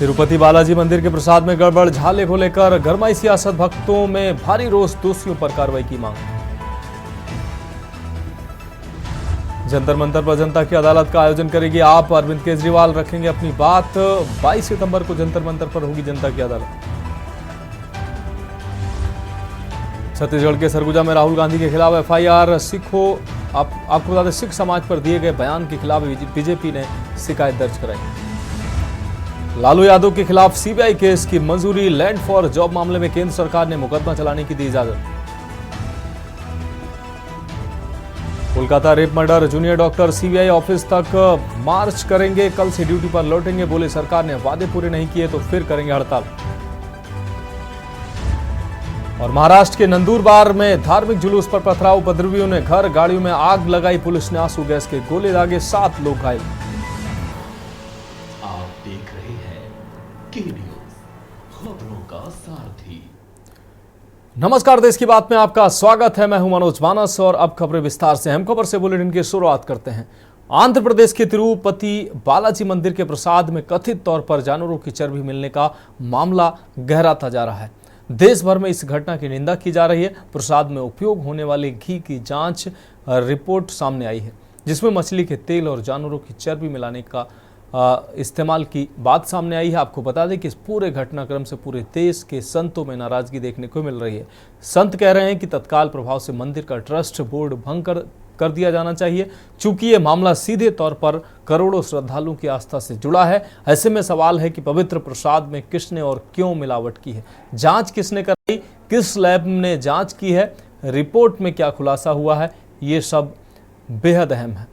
तिरुपति बालाजी मंदिर के प्रसाद में गड़बड़, झाले को लेकर गरमाई सियासत, भक्तों में भारी रोष, दोषियों पर कार्रवाई की मांग। जंतर मंतर पर जनता की अदालत का आयोजन करेगी आप, अरविंद केजरीवाल रखेंगे अपनी बात। 22 सितंबर को जंतर मंतर पर होगी जनता की अदालत। छत्तीसगढ़ के सरगुजा में राहुल गांधी के खिलाफ एफआईआर। आपको बता दें, सिख समाज पर दिए गए बयान के खिलाफ बीजेपी ने शिकायत दर्ज कराई। लालू यादव के खिलाफ सीबीआई केस की मंजूरी। लैंड फॉर जॉब मामले में केंद्र सरकार ने मुकदमा चलाने की दी इजाजत। Kolkata rape murder, junior doctor CBI office तक मार्च करेंगे, कल से ड्यूटी पर लौटेंगे। बोले सरकार ने वादे पूरे नहीं किए तो फिर करेंगे हड़ताल। और महाराष्ट्र के नंदुरबार में धार्मिक जुलूस पर पथराव, उपद्रवियों ने घर गाड़ियों में आग लगाई, पुलिस ने आंसू गैस के गोले दागे, 7 लोग घायल। आप देख रहे हैं के न्यूज़, खबरों का सारथी। नमस्कार, देश की बात में आपका स्वागत है। मैं हूं मनोज मानस और अब खबरें विस्तार से। हम खबर से बुलेटिन की शुरुआत करते हैं। आंध्र प्रदेश के तिरुपति बालाजी मंदिर के प्रसाद में कथित तौर पर जानवरों की चर्बी मिलने का मामला गहराता जा रहा है। देश भर में इस घटना की निंदा की जा रही है। प्रसाद में उपयोग होने वाले घी की जांच रिपोर्ट सामने आई है, जिसमें मछली के तेल और जानवरों की चर्बी मिलाने का इस्तेमाल की बात सामने आई है। आपको बता दें कि इस पूरे घटनाक्रम से पूरे देश के संतों में नाराजगी देखने को मिल रही है। संत कह रहे हैं कि तत्काल प्रभाव से मंदिर का ट्रस्ट बोर्ड भंग कर दिया जाना चाहिए, चूंकि ये मामला सीधे तौर पर करोड़ों श्रद्धालुओं की आस्था से जुड़ा है। ऐसे में सवाल है कि पवित्र प्रसाद में किसने और क्यों मिलावट की है, जांच किसने कराई, किस लैब ने जांच की है, रिपोर्ट में क्या खुलासा हुआ है, ये सब बेहद अहम है।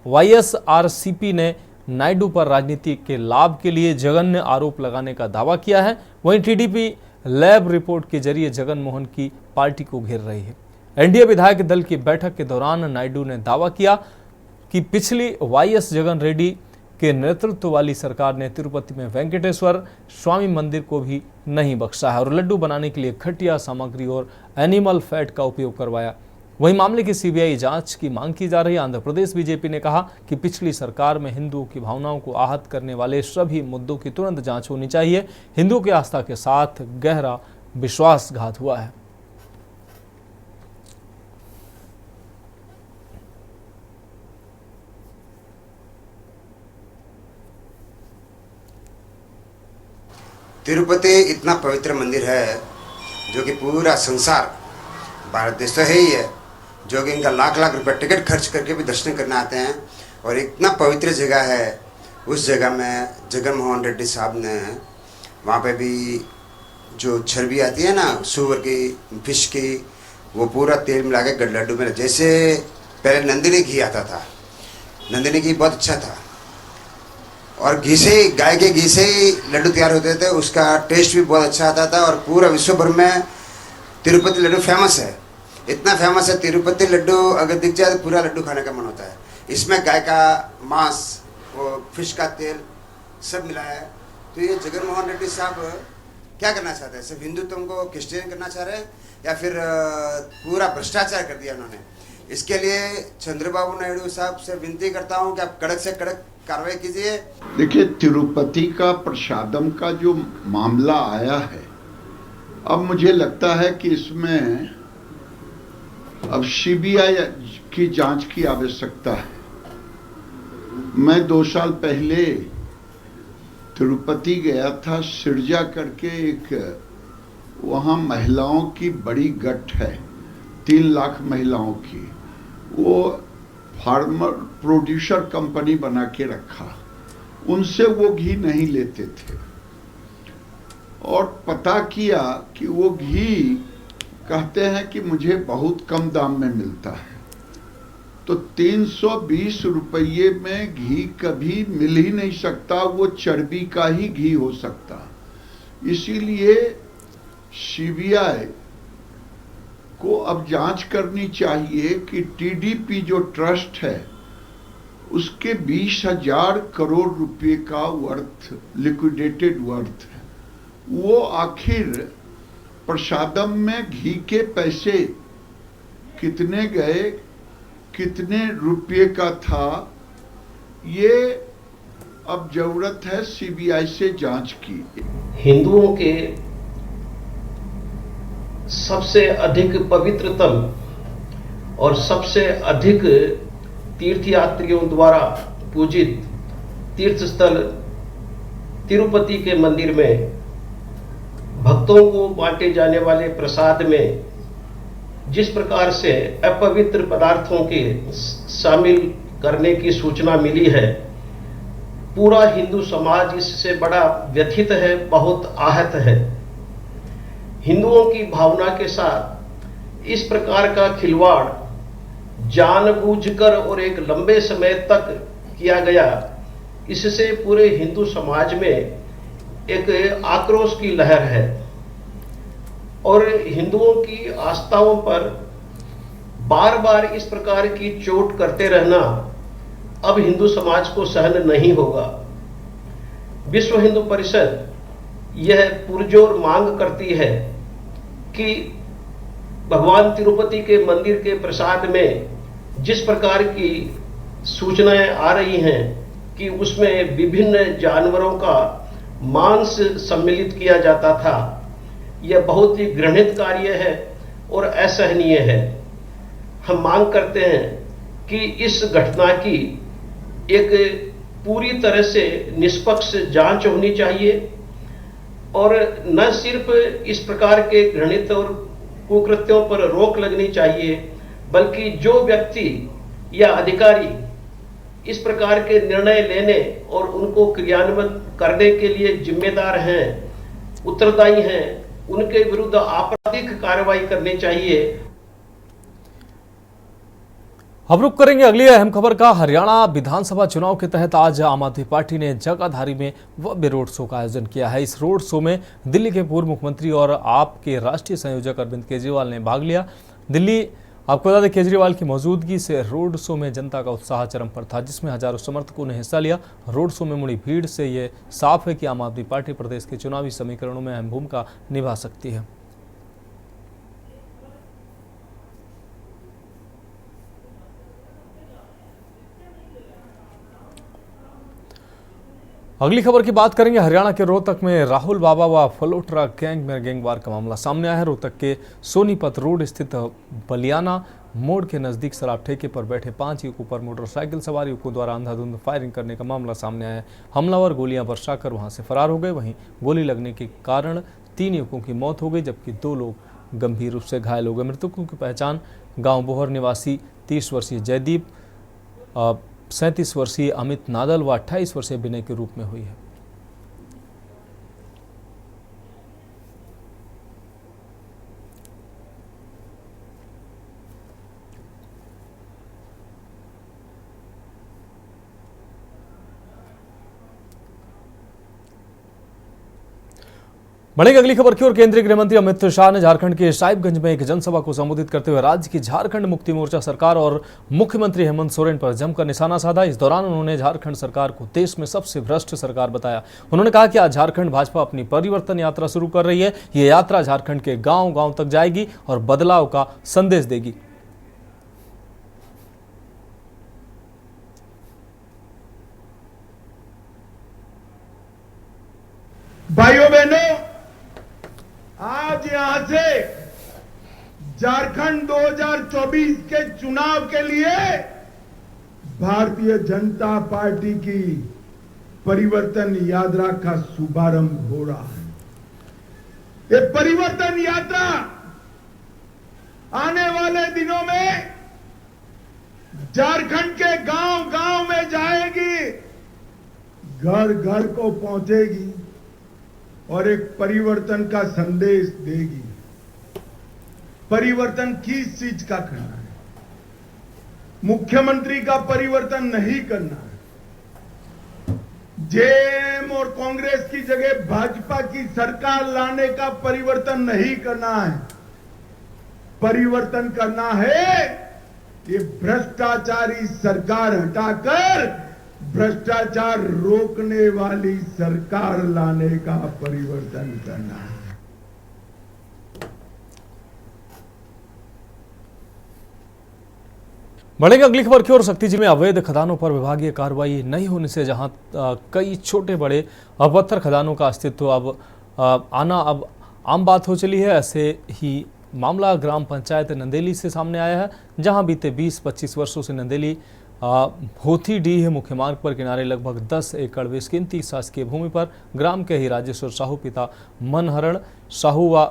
वाईएसआरसीपी ने नायडू पर राजनीति के लाभ के लिए जघन्य आरोप लगाने का दावा किया है। वहीं टीडीपी लैब रिपोर्ट के जरिए जगन मोहन की पार्टी को घेर रही है। एनडीए विधायक दल की बैठक के दौरान नायडू ने दावा किया कि पिछली वाईएस जगन रेड्डी के नेतृत्व वाली सरकार ने तिरुपति में वेंकटेश्वर स्वामी मंदिर को भी नहीं बख्शा है और लड्डू बनाने के लिए घटिया सामग्री और एनिमल फैट का उपयोग करवाया। वहीं मामले की सीबीआई जांच की मांग की जा रही है। आंध्र प्रदेश बीजेपी ने कहा कि पिछली सरकार में हिंदुओं की भावनाओं को आहत करने वाले सभी मुद्दों की तुरंत जांच होनी चाहिए। हिंदुओं की आस्था के साथ गहरा विश्वासघात हुआ है। तिरुपति इतना पवित्र मंदिर है जो कि पूरा संसार, भारत देश तो है ही है, जो कि इनका लाख लाख रुपए टिकट खर्च करके भी दर्शन करने आते हैं। और इतना पवित्र जगह है, उस जगह में जगन मोहन रेड्डी साहब ने वहाँ पे भी जो चर्बी आती है ना सुअर की, फिश की, वो पूरा तेल मिला के लड्डू में, जैसे पहले नंदिनी घी आता था, नंदिनी घी बहुत अच्छा था और घी से, गाय के घी से ही लड्डू तैयार होते थे, उसका टेस्ट भी बहुत अच्छा आता था। और पूरा विश्व भर में तिरुपति लड्डू फेमस है, इतना फेमस है तिरुपति लड्डू, अगर दिख जाए तो पूरा लड्डू खाने का मन होता है। इसमें गाय का मांस, वो फिश का तेल सब मिला है। तो ये जगन मोहन रेड्डी साहब क्या करना चाहते हैं? सिर्फ हिंदुत्व को क्रिश्चियन करना चाह रहे हैं या फिर पूरा भ्रष्टाचार कर दिया उन्होंने? इसके लिए चंद्रबाबू नायडू साहब से विनती करता हूँ कि आप कड़क से कड़क कार्रवाई कीजिए। देखिए, तिरुपति का प्रसादम का जो मामला आया है, अब मुझे लगता है कि इसमें अब सीबीआई की जांच की आवश्यकता है। मैं 2 साल पहले तिरुपति गया था, सिरजा करके एक वहाँ महिलाओं की बड़ी गठ है, 3 लाख महिलाओं की, वो फार्मर प्रोड्यूसर कंपनी बना के रखा, उनसे वो घी नहीं लेते थे और पता किया कि वो घी कहते हैं कि मुझे बहुत कम दाम में मिलता है। तो 320 रुपये में घी कभी मिल ही नहीं सकता, वो चर्बी का ही घी हो सकता। इसीलिए सीबीआई को अब जांच करनी चाहिए कि टीडीपी जो ट्रस्ट है उसके 20,000 करोड़ रुपए का वर्थ, लिक्विडेटेड वर्थ है, वो आखिर प्रसादम में घी के पैसे कितने गए, कितने रुपये का था, ये अब जरूरत है सीबीआई से जांच की। हिंदुओं के सबसे अधिक पवित्रतम और सबसे अधिक तीर्थयात्रियों द्वारा पूजित तीर्थस्थल तिरुपति के मंदिर में भक्तों को बांटे जाने वाले प्रसाद में जिस प्रकार से अपवित्र पदार्थों के शामिल करने की सूचना मिली है, पूरा हिंदू समाज इससे बड़ा व्यथित है, बहुत आहत है। हिंदुओं की भावना के साथ इस प्रकार का खिलवाड़ जानबूझकर और एक लंबे समय तक किया गया, इससे पूरे हिंदू समाज में एक आक्रोश की लहर है और हिंदुओं की आस्थाओं पर बार बार इस प्रकार की चोट करते रहना अब हिंदू समाज को सहन नहीं होगा। विश्व हिंदू परिषद यह पुरजोर मांग करती है कि भगवान तिरुपति के मंदिर के प्रसाद में जिस प्रकार की सूचनाएं आ रही हैं कि उसमें विभिन्न जानवरों का मांस सम्मिलित किया जाता था, यह बहुत ही घृणित कार्य है और असहनीय है। हम मांग करते हैं कि इस घटना की एक पूरी तरह से निष्पक्ष जांच होनी चाहिए और न सिर्फ इस प्रकार के घृणित और कुकृत्यों पर रोक लगनी चाहिए, बल्कि जो व्यक्ति या अधिकारी इस प्रकार के निर्णय लेने और उनको क्रियान्वित करने के लिए जिम्मेदार हैं, उत्तरदायी हैं, उनके विरुद्ध आपराधिक कार्रवाई करनी चाहिए। अब रुक करेंगे अगली अहम खबर का। हरियाणा विधानसभा चुनाव के तहत आज आम आदमी पार्टी ने जगाधरी में भव्य रोड शो का आयोजन किया है। इस रोड शो में दिल्ली के पूर्व मुख्यमंत्री और आप के राष्ट्रीय संयोजक अरविंद केजरीवाल ने भाग लिया। दिल्ली आपको बता दें, केजरीवाल की मौजूदगी से रोड शो में जनता का उत्साह चरम पर था, जिसमें हजारों समर्थकों ने हिस्सा लिया। रोड शो में मुड़ी भीड़ से ये साफ है कि आम आदमी पार्टी प्रदेश के चुनावी समीकरणों में अहम भूमिका निभा सकती है। अगली खबर की बात करेंगे। हरियाणा के रोहतक में राहुल बाबा व फलोट्रा गैंग में गैंगवार का मामला सामने आया है। रोहतक के सोनीपत रोड स्थित बलियाना मोड़ के नजदीक शराब ठेके पर बैठे 5 युवकों पर मोटरसाइकिल सवार युवकों द्वारा अंधाधुंध फायरिंग करने का मामला सामने आया है। हमलावर गोलियां बरसाकर वहां से फरार हो गए। वहीं गोली लगने के कारण 3 युवकों की मौत हो गई, जबकि 2 लोग गंभीर रूप से घायल हो गए। मृतकों की पहचान गांव बोहर निवासी 30 वर्षीय जयदीप, 37 वर्षीय अमित नादल व 28 वर्षीय विनय के रूप में हुई है। बढ़ेगी अगली खबर की ओर। केंद्रीय गृह मंत्री अमित शाह ने झारखंड के साहिबगंज में एक जनसभा को संबोधित करते हुए राज्य की झारखंड मुक्ति मोर्चा सरकार और मुख्यमंत्री हेमंत सोरेन पर जमकर निशाना साधा। इस दौरान उन्होंने झारखंड सरकार को देश में सबसे भ्रष्ट सरकार बताया। उन्होंने कहा कि आज झारखंड भाजपा अपनी परिवर्तन यात्रा शुरू कर रही है। ये यात्रा झारखंड के गांव गांव तक जाएगी और बदलाव का संदेश देगी। भाइयों बहनों, आज यहां से झारखंड 2024 के चुनाव के लिए भारतीय जनता पार्टी की परिवर्तन यात्रा का शुभारंभ हो रहा है। ये परिवर्तन यात्रा आने वाले दिनों में झारखंड के गांव गांव में जाएगी, घर घर को पहुंचेगी और एक परिवर्तन का संदेश देगी। परिवर्तन किस चीज का करना है? मुख्यमंत्री का परिवर्तन नहीं करना है। जेएम और कांग्रेस की जगह भाजपा की सरकार लाने का परिवर्तन नहीं करना है। परिवर्तन करना है ये भ्रष्टाचारी सरकार हटाकर भ्रष्टाचार रोकने वाली सरकार लाने का परिवर्तन करना है। बढ़ेगा अगली खबर की ओर। शक्तिजी में अवैध खदानों पर विभागीय कार्रवाई नहीं होने से जहां कई छोटे बड़े पत्थर खदानों का अस्तित्व अब आम बात हो चली है, ऐसे ही मामला ग्राम पंचायत नंदेली से सामने आया है, जहां बीते 20-25 वर्षों से नंदेली भोथीडीह मुख्य मार्ग पर किनारे लगभग 10 एकड़ बेशकीमती शासकीय भूमि पर ग्राम के ही राजेश्वर साहू पिता मनहरण साहू व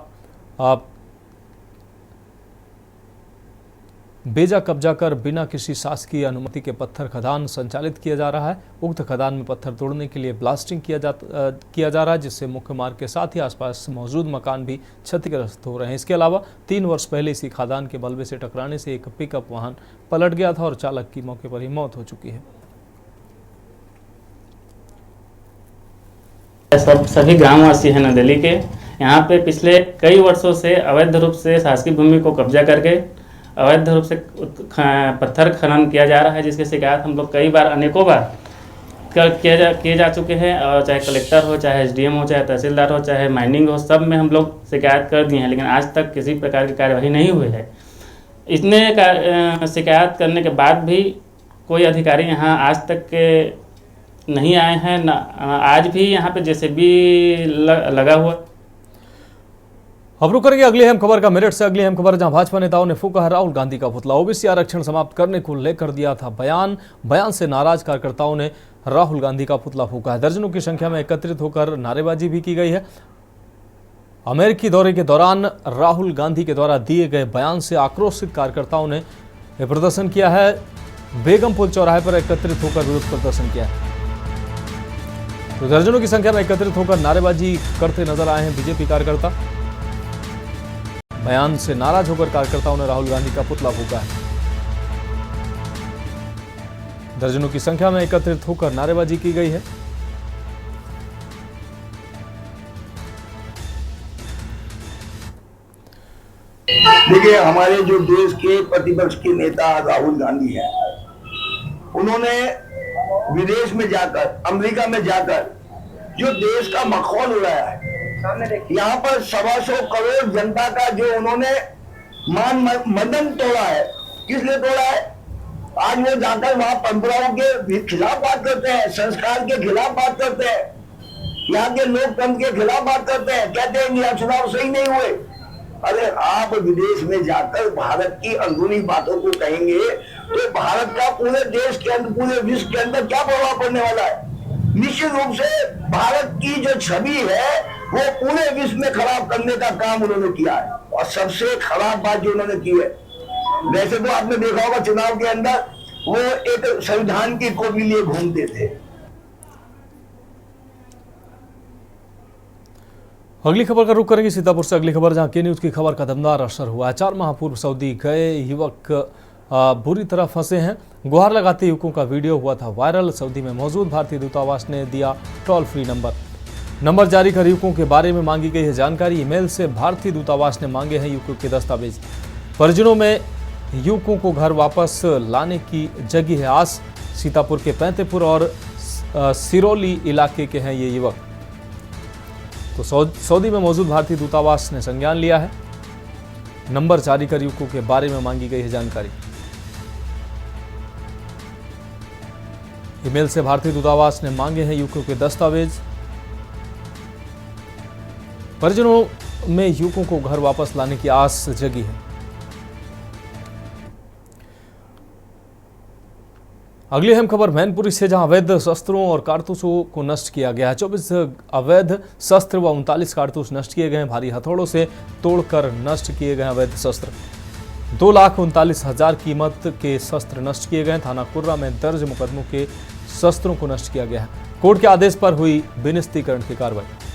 बेजा कब्जा कर बिना किसी शासकीय अनुमति के पत्थर खदान संचालित किया जा रहा है। उक्त खदान में पत्थर तोड़ने के लिए ब्लास्टिंग किया जा रहा है, जिससे मुख्य मार्ग के साथ ही आसपास मौजूद मकान भी क्षतिग्रस्त हो रहे हैं। इसके अलावा 3 वर्ष पहले इसी खदान के बल्बे से टकराने से एक पिकअप वाहन पलट गया था और चालक की मौके पर ही मौत हो चुकी है। सभी ग्रामवासी हैं नंदेली के। यहाँ पे पिछले कई वर्षों से अवैध रूप से शासकीय भूमि को कब्जा करके अवैध रूप से पत्थर खनन किया जा रहा है, जिसकी शिकायत हम लोग कई बार अनेकों बार किए जा चुके हैं। और चाहे कलेक्टर हो, चाहे SDM हो, चाहे तहसीलदार हो, चाहे माइनिंग हो, सब में हम लोग शिकायत कर दिए हैं, लेकिन आज तक किसी प्रकार की कार्यवाही नहीं हुई है। इतने शिकायत करने के बाद भी कोई अधिकारी यहाँ आज तक के नहीं आए हैं। आज भी यहाँ पे JCB लगा हुआ। अब रुक करेंगे अगली अहम खबर का मेरठ से। अगली अहम खबर जहां भाजपा नेताओं ने फूका है राहुल गांधी का पुतला। OBC आरक्षण समाप्त करने को लेकर दिया था बयान से नाराज कार्यकर्ताओं ने राहुल गांधी का पुतला फूका है। दर्जनों की संख्या में एकत्रित होकर नारेबाजी भी की गई है। अमेरिकी दौरे के दौरान राहुल गांधी के द्वारा दिए गए बयान से आक्रोशित कार्यकर्ताओं ने प्रदर्शन किया है। बेगमपुर चौराहे पर एकत्रित होकर विरोध प्रदर्शन किया है। तो दर्जनों की संख्या में एकत्रित होकर नारेबाजी करते नजर आए हैं बीजेपी कार्यकर्ता। बयान से नाराज होकर कार्यकर्ताओं ने राहुल गांधी का पुतला फूका है। दर्जनों की संख्या में एकत्रित होकर नारेबाजी की गई है। देखिए, हमारे जो देश के प्रतिपक्ष के नेता राहुल गांधी हैं, उन्होंने विदेश में जाकर, अमेरिका में जाकर जो देश का मखौल उड़ाया है, यहाँ पर 125 करोड़ जनता का जो उन्होंने मान मदन तोड़ा है, किस लिए तोड़ा है? आज वो जाकर वहां परंपराओं के खिलाफ बात करते हैं, संस्कार के खिलाफ बात करते हैं, यहाँ के लोकतंत्र के खिलाफ बात करते हैं, कहते हैं यहाँ चुनाव सही नहीं हुए। अरे आप विदेश में जाकर भारत की अंदरूनी बातों को कहेंगे तो भारत का पूरे देश के अंदर, पूरे विश्व के अंदर क्या प्रभाव पड़ने वाला है? निश्चित रूप से भारत की जो छवि है वो पूरे विश्व में खराब करने का काम उन्होंने किया है। और सबसे खराब बात जो उन्होंने की है, वैसे तो आपने देखा होगा चुनाव के अंदर वो एक संविधान की कॉपी लिए घूमते थे। अगली खबर का रुख करेंगे सीतापुर से। अगली खबर जहां के न्यूज की खबर का दमदार असर हुआ है। 4 माह पूर्व सऊदी गए युवक बुरी तरह फंसे हैं। गुहार लगाते युवकों का वीडियो हुआ था वायरल। सऊदी में मौजूद भारतीय दूतावास ने दिया टोल फ्री नंबर जारी कर युवकों के बारे में मांगी गई है जानकारी। ईमेल से भारतीय दूतावास ने मांगे हैं युवकों के दस्तावेज। परिजनों में युवकों को घर वापस लाने की जगी है आस। सीतापुर के पैंतेपुर और सिरोली इलाके के हैं ये युवक। तो सऊदी में मौजूद भारतीय दूतावास ने संज्ञान लिया है। नंबर जारी कर युवकों के बारे में मांगी गई है जानकारी। ईमेल से भारतीय दूतावास ने मांगे हैं युवकों के दस्तावेज। परिजनों में युवकों को घर वापस लाने की आस जगी है। अगली अहम खबर मैनपुरी से, जहां अवैध शस्त्रों और कारतूसों को नष्ट किया गया है। 24 अवैध शस्त्र व 39 कारतूस नष्ट किए गए। भारी हथौड़ों से तोड़कर नष्ट किए गए अवैध शस्त्र। 2,39,000 कीमत के शस्त्र नष्ट किए गए। थाना कुर्रा में दर्ज मुकदमों के शस्त्रों को नष्ट किया गया है। कोर्ट के आदेश पर हुई विनिस्तीकरण की कार्रवाई।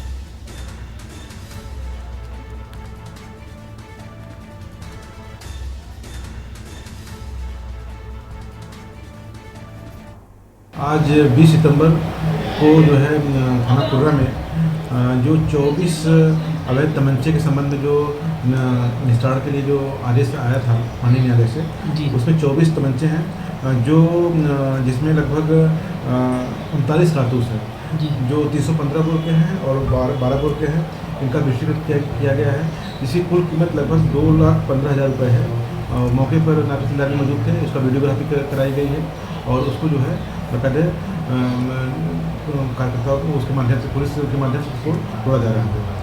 आज 20 सितंबर को जो है थाना कुर्रा में जो 24 अवैध तमंचे के संबंध में जो निस्तारण के लिए जो आदेश आया था माननीय न्यायालय से, उसमें 24 तमंचे हैं जो जिसमें लगभग 39 कारतूस है जो 315 बोर के हैं और 12 बोर के हैं। इनका डिस्ट्रीब्यूट किया गया है। इसकी कुल कीमत लगभग 2,15,000 रुपये है मौके पर नायब तहसीलदार मौजूद थे, उसका वीडियोग्राफी कराई गई है और उसको जो है बकायदे कार्यकर्ताओं को उसके माध्यम से, पुलिस के माध्यम से उसको तोड़ा जा रहा है।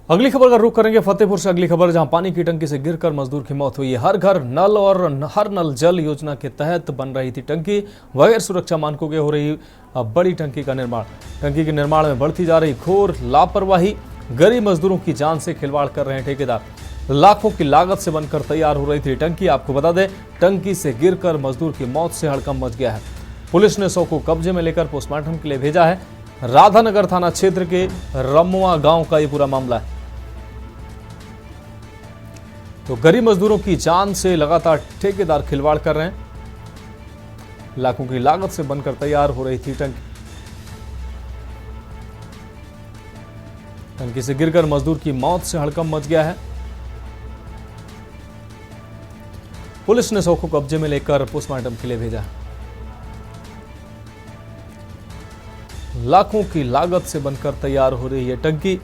अगली खबर का रुख करेंगे फतेहपुर से। अगली खबर जहां पानी की टंकी से गिरकर मजदूर की मौत हुई है। हर घर नल और हर नल जल योजना के तहत बन रही थी टंकी, बगैर सुरक्षा मानकों के हो रही बड़ी टंकी का निर्माण। टंकी के निर्माण में बढ़ती जा रही घोर लापरवाही, गरीब मजदूरों की जान से खिलवाड़ कर रहे हैं ठेकेदार। लाखों की लागत से बनकर तैयार हो रही थी टंकी। आपको बता दें, टंकी से गिरकर मजदूर की मौत से हड़कंप मच गया है। पुलिस ने शव को कब्जे में लेकर पोस्टमार्टम के लिए भेजा है। राधानगर थाना क्षेत्र के रमुआ गांव का ये पूरा मामला है। तो गरीब मजदूरों की जान से लगातार ठेकेदार खिलवाड़ कर रहे हैं। लाखों की लागत से बनकर तैयार हो रही थी टंकी। टंकी से गिरकर मजदूर की मौत से हड़कंप मच गया है। पुलिस ने शव को कब्जे में लेकर पोस्टमार्टम के लिए भेजा है। लाखों की लागत से बनकर तैयार हो रही है टंकी।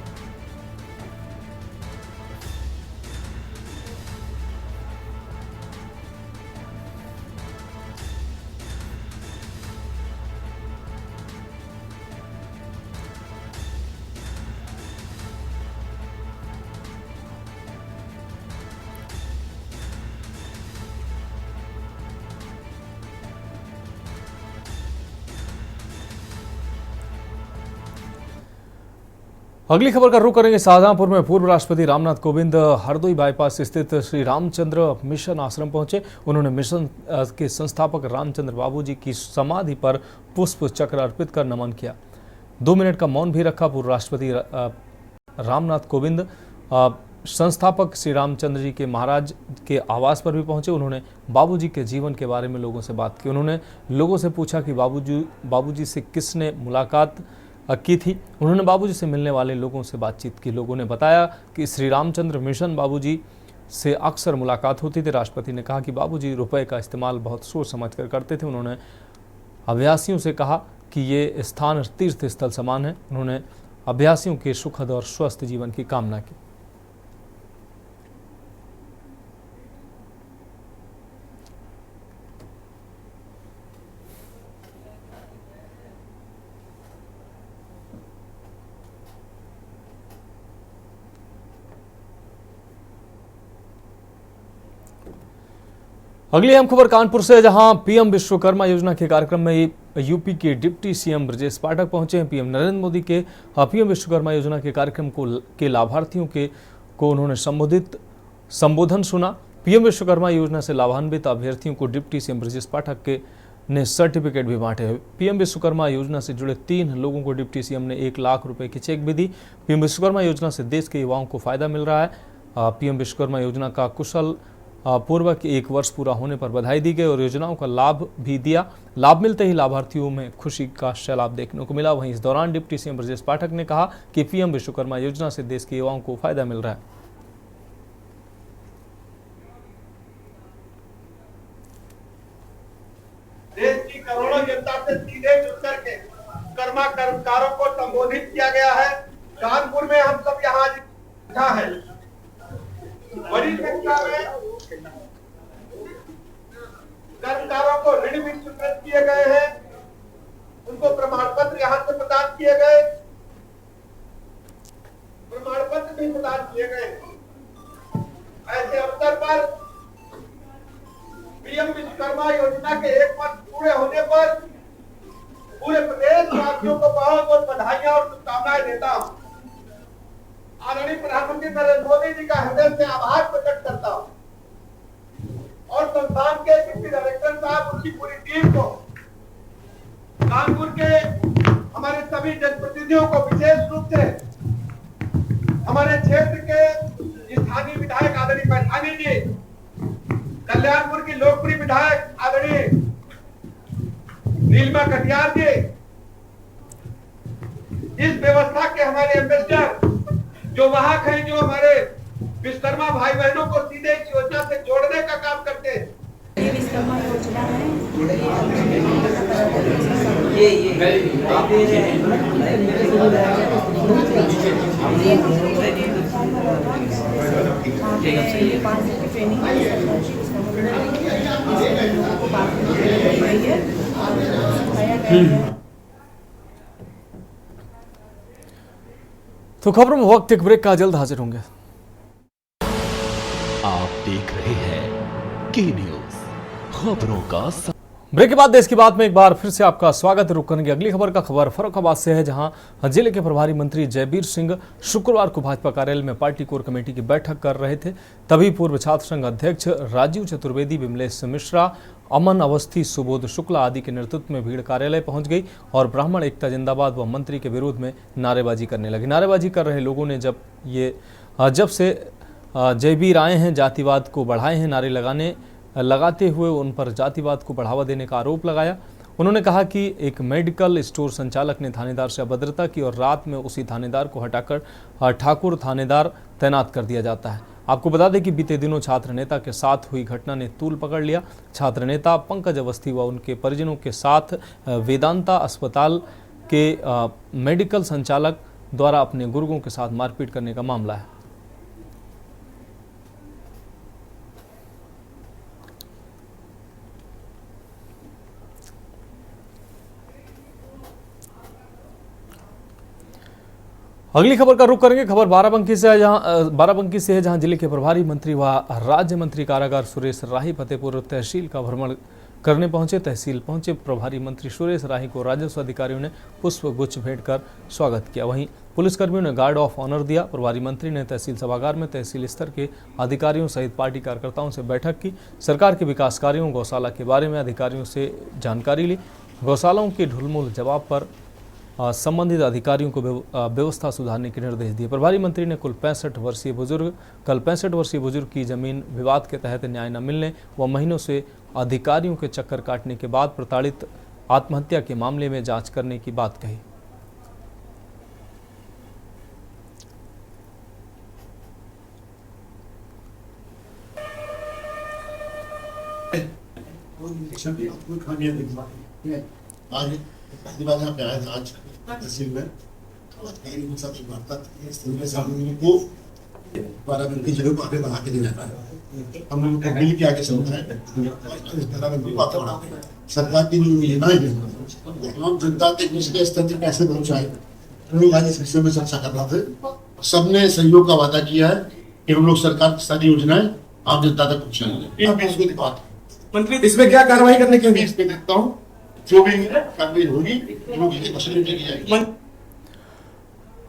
अगली खबर का रुख करेंगे शाहजहांपुर में। पूर्व राष्ट्रपति रामनाथ कोविंद हरदोई बाईपास स्थित श्री रामचंद्र मिशन आश्रम पहुंचे। उन्होंने मिशन के संस्थापक रामचंद्र बाबूजी की समाधि पर पुष्प चक्र अर्पित कर नमन किया। 2 मिनट का मौन भी रखा। पूर्व राष्ट्रपति रामनाथ कोविंद संस्थापक श्री रामचंद्र जी के महाराज के आवास पर भी पहुंचे। उन्होंने बाबूजी के जीवन के बारे में लोगों से बात की। उन्होंने लोगों से पूछा कि बाबूजी से किसने मुलाकात की थी। उन्होंने बाबूजी से मिलने वाले लोगों से बातचीत की। लोगों ने बताया कि श्री रामचंद्र मिशन बाबूजी से अक्सर मुलाकात होती थी। राष्ट्रपति ने कहा कि बाबूजी रुपए का इस्तेमाल बहुत सोच समझ कर करते थे। उन्होंने अभ्यासियों से कहा कि ये स्थान तीर्थ स्थल समान है। उन्होंने अभ्यासियों के सुखद और स्वस्थ जीवन की कामना की। अगली अहम खबर कानपुर से, जहां पीएम विश्वकर्मा योजना के कार्यक्रम में यूपी के डिप्टी सीएम ब्रजेश पाठक पहुंचे हैं। पीएम नरेंद्र मोदी के पीएम विश्वकर्मा योजना के कार्यक्रम के लाभार्थियों को उन्होंने संबोधन सुना। पीएम विश्वकर्मा योजना से लाभान्वित अभ्यर्थियों को डिप्टी सीएम ब्रजेश पाठक ने सर्टिफिकेट भी बांटे। पीएम विश्वकर्मा योजना से जुड़े 3 लोगों को डिप्टी सीएम ने 1 लाख रुपए की चेक भी दी। पीएम विश्वकर्मा योजना से देश के युवाओं को फायदा मिल रहा है। पीएम विश्वकर्मा योजना का कुशल पूर्वक 1 वर्ष पूरा होने पर बधाई दी गई और योजनाओं का लाभ भी दिया। लाभ मिलते ही लाभार्थियों में खुशी का सैलाब देखने को मिला। वहीं इस दौरान डिप्टी सीएम ब्रजेश पाठक ने कहा कि पीएम विश्वकर्मा योजना से देश के युवाओं को फायदा मिल रहा है। देश की करोड़ों जनता से सीधे जुड़ करके कर्मा कर्मकारों को संबोधित किया गया है। कानपुर में हम सब यहाँ इकट्ठा है, बड़ी संख्या में कर्मकारों को ऋण भी स्वीकृत किए गए हैं। उनको प्रमाण पत्र यहाँ से प्रदान किए गए, प्रमाण पत्र भी प्रदान किए गए। ऐसे अवसर पर पीएम विश्वकर्मा योजना के 1 वर्ष पूरे होने पर पूरे प्रदेश वासियों को बहुत बहुत बधाइयां और शुभकामनाएं देता हूं। आदरणीय प्रधानमंत्री नरेंद्र मोदी जी का हृदय से आभार प्रकट करता हूं और संस्थान के डिप्टी डायरेक्टर साहब, उनकी पूरी टीम को, कानपुर के हमारे सभी जनप्रतिनिधियों को, विशेष रूप से हमारे क्षेत्र के स्थानीय विधायक आदरणीय पैठानी जी, कल्याणपुर की लोकप्रिय विधायक आदरणीय नीलिमा कटियार जी, इस व्यवस्था के हमारे एम्बेसडर जो वहां हैं, जो हमारे विश्वकर्मा भाई बहनों को सीधे इस योजना से जोड़ने का काम करते हैं। ये विश्वकर्मा योजना है, तो खबरों में वक्त एक ब्रेक का, जल्द हाजिर होंगे। आप देख रहे हैं के न्यूज, खबरों का ब्रेक के बाद देश की बात में एक बार फिर से आपका स्वागत है। रुक करेंगे अगली खबर का। खबर फर्रुखाबाद से है, जहां जिले के प्रभारी मंत्री जयबीर सिंह शुक्रवार को भाजपा कार्यालय में पार्टी कोर कमेटी की बैठक कर रहे थे। तभी पूर्व छात्र संघ अध्यक्ष राजीव चतुर्वेदी, विमलेश मिश्रा, अमन अवस्थी, सुबोध शुक्ला आदि के नेतृत्व में भीड़ कार्यालय पहुंच गई और ब्राह्मण एकता जिंदाबाद व मंत्री के विरोध में नारेबाजी करने लगी। नारेबाजी कर रहे लोगों ने जब से जयबीर आए हैं जातिवाद को बढ़ाए हैं नारे लगाते हुए उन पर जातिवाद को बढ़ावा देने का आरोप लगाया। उन्होंने कहा कि एक मेडिकल स्टोर संचालक ने थानेदार से अभद्रता की और रात में उसी थानेदार को हटाकर ठाकुर थानेदार तैनात कर दिया जाता है। आपको बता दें कि बीते दिनों छात्र नेता के साथ हुई घटना ने तूल पकड़ लिया। छात्र नेता पंकज अवस्थी व उनके परिजनों के साथ वेदांता अस्पताल के मेडिकल संचालक द्वारा अपने गुर्गों के साथ मारपीट करने का मामला है। अगली खबर का रुख करेंगे। खबर बाराबंकी से है, जहां जिले के प्रभारी मंत्री व राज्य मंत्री कारागार सुरेश राही फतेहपुर तहसील का भ्रमण करने पहुंचे। तहसील पहुंचे प्रभारी मंत्री सुरेश राही को राजस्व अधिकारियों ने पुष्प गुच्छ भेंट कर स्वागत किया। वहीं पुलिसकर्मियों ने गार्ड ऑफ ऑनर दिया। प्रभारी मंत्री ने तहसील सभागार में तहसील स्तर के अधिकारियों सहित पार्टी कार्यकर्ताओं से बैठक की। सरकार के विकास कार्यों, गौशाला के बारे में अधिकारियों से जानकारी ली। गौशालाओं के ढुलमुल जवाब पर संबंधित अधिकारियों को व्यवस्था सुधारने के निर्देश दिए। प्रभारी मंत्री ने कल 65 वर्षीय बुजुर्ग की जमीन विवाद के तहत न्याय न मिलने व महीनों से अधिकारियों के चक्कर काटने के बाद प्रताड़ित आत्महत्या के मामले में जांच करने की बात कही। पहली बार यहाँ पे आया था आज तहसील में, बाराबंकी जगह को आगे बढ़ा के देना है। हम लोग मिल के आगे समझाएं बाराबंकी को आगे बढ़ाते हैं। सरकार की जो योजनाएं हैं आम जनता तक निचले स्तर तक कैसे पहुंचाए, हम लोग आज इस विषय में चर्चा कर रहे थे। सबने सहयोग का वादा किया है कि हम लोग सरकार की सारी योजनाएं आम जनता तक पहुंचाएंगे। मंत्री इसमें क्या कार्रवाई करने के लिए देखता हूँ, जो भी कार्रवाई होगी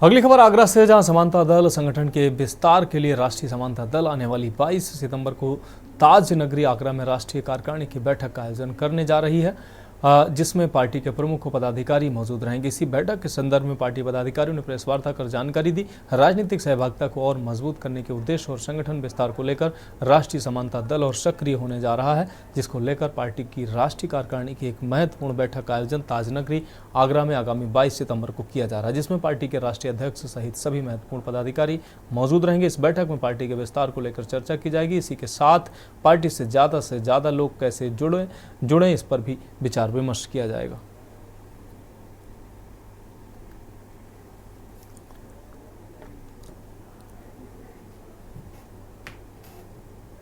अगली खबर आगरा से, जहां समानता दल संगठन के विस्तार के लिए राष्ट्रीय समानता दल आने वाली 22 सितंबर को ताज नगरी आगरा में राष्ट्रीय कार्यकारिणी की बैठक का आयोजन करने जा रही है, जिसमें पार्टी के प्रमुख पदाधिकारी मौजूद रहेंगे। इसी बैठक के संदर्भ में पार्टी पदाधिकारियों ने प्रेस वार्ता कर जानकारी दी। राजनीतिक सहभागिता को और मजबूत करने के उद्देश्य और संगठन विस्तार को लेकर राष्ट्रीय समानता दल और सक्रिय होने जा रहा है, जिसको लेकर पार्टी की राष्ट्रीय कार्यकारिणी की एक महत्वपूर्ण बैठक का आयोजन ताजनगरी आगरा में आगामी 22 सितंबर को किया जा रहा है, जिसमें पार्टी के राष्ट्रीय अध्यक्ष सहित सभी महत्वपूर्ण पदाधिकारी मौजूद रहेंगे। इस बैठक में पार्टी के विस्तार को लेकर चर्चा की जाएगी। इसी के साथ पार्टी से ज़्यादा लोग कैसे जुड़े इस पर भी विचार विमर्श किया जाएगा।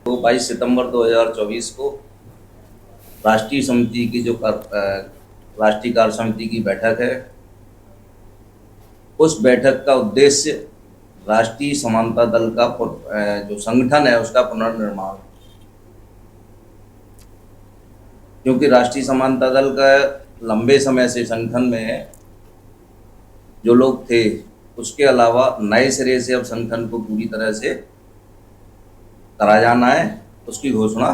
तो 22 सितंबर 2024 को राष्ट्रीय समिति की जो राष्ट्रीय कार्य समिति की बैठक है, उस बैठक का उद्देश्य राष्ट्रीय समानता दल का जो संगठन है उसका पुनर्निर्माण, क्योंकि राष्ट्रीय समानता दल का लंबे समय से संगठन में जो लोग थे उसके अलावा नए सिरे से अब संगठन को पूरी तरह से करा जाना है, उसकी घोषणा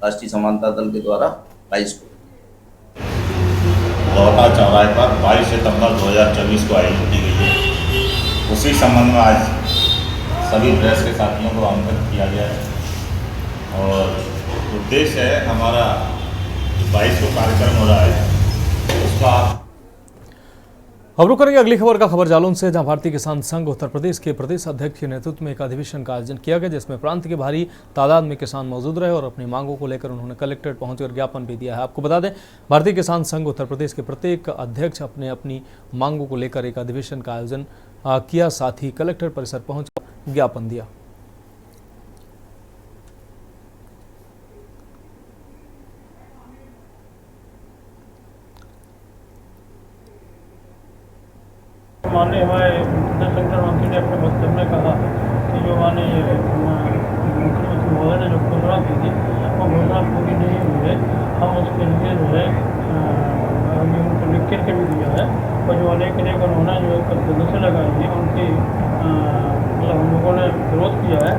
राष्ट्रीय समानता दल के द्वारा 22 को लौटा चौराहे पर 22 सितंबर 2024 को आयोजित की गई है। उसी संबंध में आज सभी प्रेस के साथियों को आमंत्रित किया गया है और उद्देश्य है हमारा 22 को कार्यक्रम हो रहा है उसका। अब रुक करेंगे अगली खबर का खबर जालौन से, जहां भारतीय किसान संघ उत्तर प्रदेश के प्रदेश अध्यक्ष के नेतृत्व में एक अधिवेशन का आयोजन किया गया, जिसमें प्रांत के भारी तादाद में किसान मौजूद रहे और अपनी मांगों को लेकर उन्होंने कलेक्ट्रेट पहुंचकर ज्ञापन भी दिया है। आपको बता दें, भारतीय किसान संघ उत्तर प्रदेश के प्रत्येक अध्यक्ष अपने अपनी मांगों को लेकर एक अधिवेशन का आयोजन किया, साथ ही कलेक्ट्रेट परिसर पहुंचकर ज्ञापन दिया। माननीय हमारे प्रदेश संगठन मंत्री ने अपने वक्तव्य में कहा कि जो माननीय मुख्यमंत्री महोदय ने जो घोषणा की थी वो घोषणा पूरी नहीं हुई है। हम उसके लिए जो है अभी उनको लिख के भी दिया है और जो अनेक उन्होंने जो सदस्य लगाई थी उनकी मतलब हम लोगों ने विरोध किया है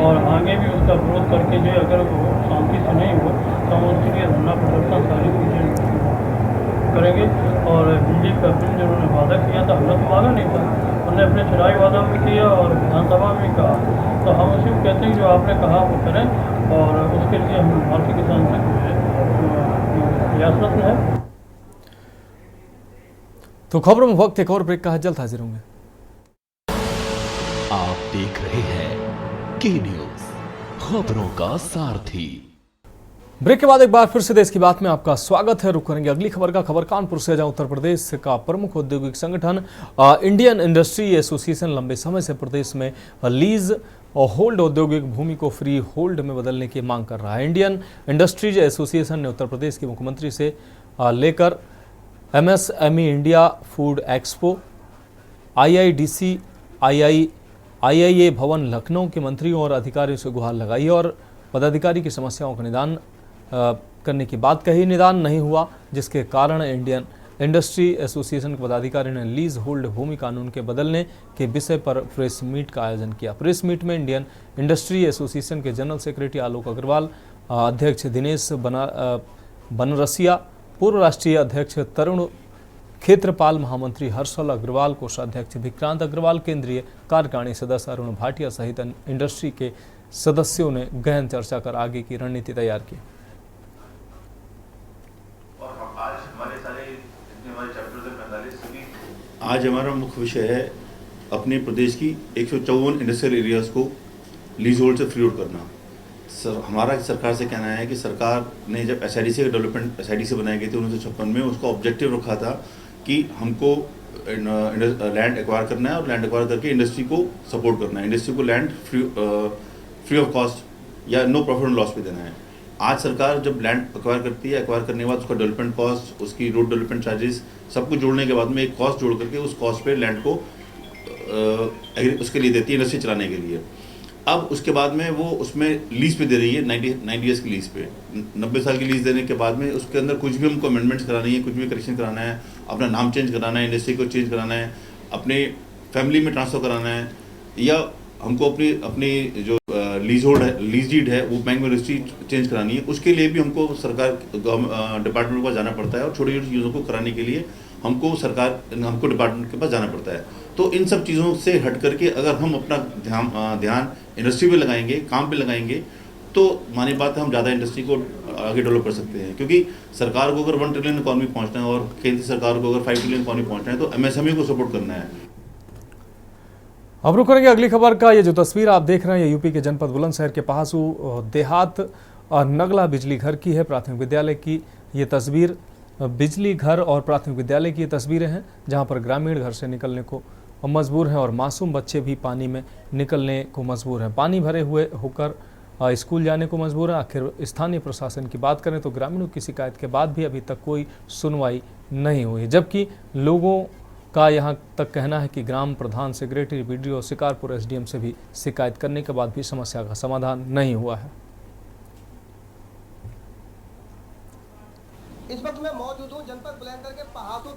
और आगे भी उसका विरोध करके जो अगर वो शांति से नहीं हो तो हम उसके लिए धरना प्रदर्शन सारी चीज़ें करेंगे। और बिजली का बिल जो उन्होंने वादा किया था, हमने तो मांगा नहीं था, उन्होंने अपने चुनावी वादा में किया और विधानसभा में कहा, तो हम उसी को कहते हैं जो आपने कहा वो करें और उसके लिए हम भारतीय किसान संघ प्रयासरत है। तो खबरों में वक्त एक और ब्रेक का है, जल्द हाजिर होंगे। आप देख रहे हैं के न्यूज, खबरों का सारथी। ब्रेक के बाद एक बार फिर से देश की बात में आपका स्वागत है। रुक करेंगे अगली खबर का खबर कानपुर से, जहां उत्तर प्रदेश का प्रमुख औद्योगिक संगठन इंडियन इंडस्ट्री एसोसिएशन लंबे समय से प्रदेश में लीज और होल्ड औद्योगिक भूमि को फ्री होल्ड में बदलने की मांग कर रहा है। इंडियन इंडस्ट्रीज एसोसिएशन ने उत्तर प्रदेश के मुख्यमंत्री से लेकर MSME India food expo, IIDC, IIA भवन लखनऊ के मंत्रियों और अधिकारियों से गुहार लगाई और पदाधिकारी की समस्याओं का निदान करने की बात कही। निदान नहीं हुआ, जिसके कारण इंडियन इंडस्ट्री एसोसिएशन के पदाधिकारी ने लीज होल्ड भूमि कानून के बदलने के विषय पर प्रेस मीट का आयोजन किया। प्रेस मीट में इंडियन इंडस्ट्री एसोसिएशन के जनरल सेक्रेटरी आलोक अग्रवाल, अध्यक्ष दिनेश बनरसिया, पूर्व राष्ट्रीय अध्यक्ष तरुण क्षेत्रपाल, महामंत्री हर्षल अग्रवाल, कोषाध्यक्ष विक्रांत अग्रवाल, केंद्रीय कार्यकारिणी सदस्य अरुण भाटिया सहित इंडस्ट्री के सदस्यों ने गहन चर्चा कर आगे की रणनीति तैयार की। आज हमारा मुख्य विषय है अपने प्रदेश की 154 इंडस्ट्रियल एरियाज को लीज होल्ड से फ्री होल्ड करना। हमारा सरकार से कहना है कि सरकार ने जब SIDC का डेवलपमेंट SIDC बनाए गए थे 1956 में, उसका ऑब्जेक्टिव रखा था कि हमको लैंड एक्वायर करना है और लैंड एक्वायर करके इंडस्ट्री को सपोर्ट करना है, इंडस्ट्री को लैंड फ्री ऑफ कॉस्ट या नो प्रॉफिट एंड लॉस पे देना है। आज सरकार जब लैंड एक्वायर करती है, एक्वायर करने के बाद उसका डेवलपमेंट कॉस्ट, उसकी रोड डेवलपमेंट चार्जेस सब कुछ जोड़ने के बाद में एक कॉस्ट जोड़ करके उस कॉस्ट पे लैंड को उसके लिए देती है इंडस्ट्री चलाने के लिए। अब उसके बाद में वो उसमें लीज पे दे रही है 90 ईयर्स की लीज पे, 90 साल की लीज देने के बाद में उसके अंदर कुछ भी हमको अमेंडमेंट्स करानी है, कुछ भी करेक्शन कराना है, अपना नाम चेंज कराना है, इंडस्ट्री को चेंज कराना है, अपने फैमिली में ट्रांसफ़र कराना है, या हमको अपनी जो लीज होल्ड है, लीज डीड है, वो बैंक में रजिस्ट्री चेंज करानी है। उसके लिए भी हमको सरकार डिपार्टमेंट के पास जाना पड़ता है और छोटी छोटी चीज़ों को कराने के लिए हमको डिपार्टमेंट के पास जाना पड़ता है। तो इन सब चीज़ों से हट करके अगर हम अपना ध्यान इंडस्ट्री पे लगाएंगे, काम पे लगाएंगे, तो मानी बात है हम ज़्यादा इंडस्ट्री को आगे डेवलप कर सकते हैं। क्योंकि सरकार को अगर 1 ट्रिलियन इकॉनमी पहुँचना है और केंद्र सरकार को अगर 5 ट्रिलियन इकॉनमी पहुँचना है तो MSME को सपोर्ट करना है। अब रुक करेंगे अगली खबर का। ये जो तस्वीर आप देख रहे हैं, ये यूपी के जनपद बुलंदशहर के पहासू देहात और नगला बिजली घर की है, प्राथमिक विद्यालय की ये तस्वीर। बिजली घर और प्राथमिक विद्यालय की ये तस्वीरें हैं, जहां पर ग्रामीण घर से निकलने को मजबूर हैं और मासूम बच्चे भी पानी में निकलने को मजबूर हैं, पानी भरे हुए होकर स्कूल जाने को मजबूर हैं। आखिर स्थानीय प्रशासन की बात करें तो ग्रामीणों की शिकायत के बाद भी अभी तक कोई सुनवाई नहीं हुई, जबकि लोगों का यहाँ तक कहना है कि ग्राम प्रधान, सेक्रेटरी, BDO, शिकारपुर SDM से भी शिकायत करने के बाद भी समस्या का समाधान नहीं हुआ है। इस वक्त मैं मौजूद हूँ जनपद बुलंदशहर के पहासू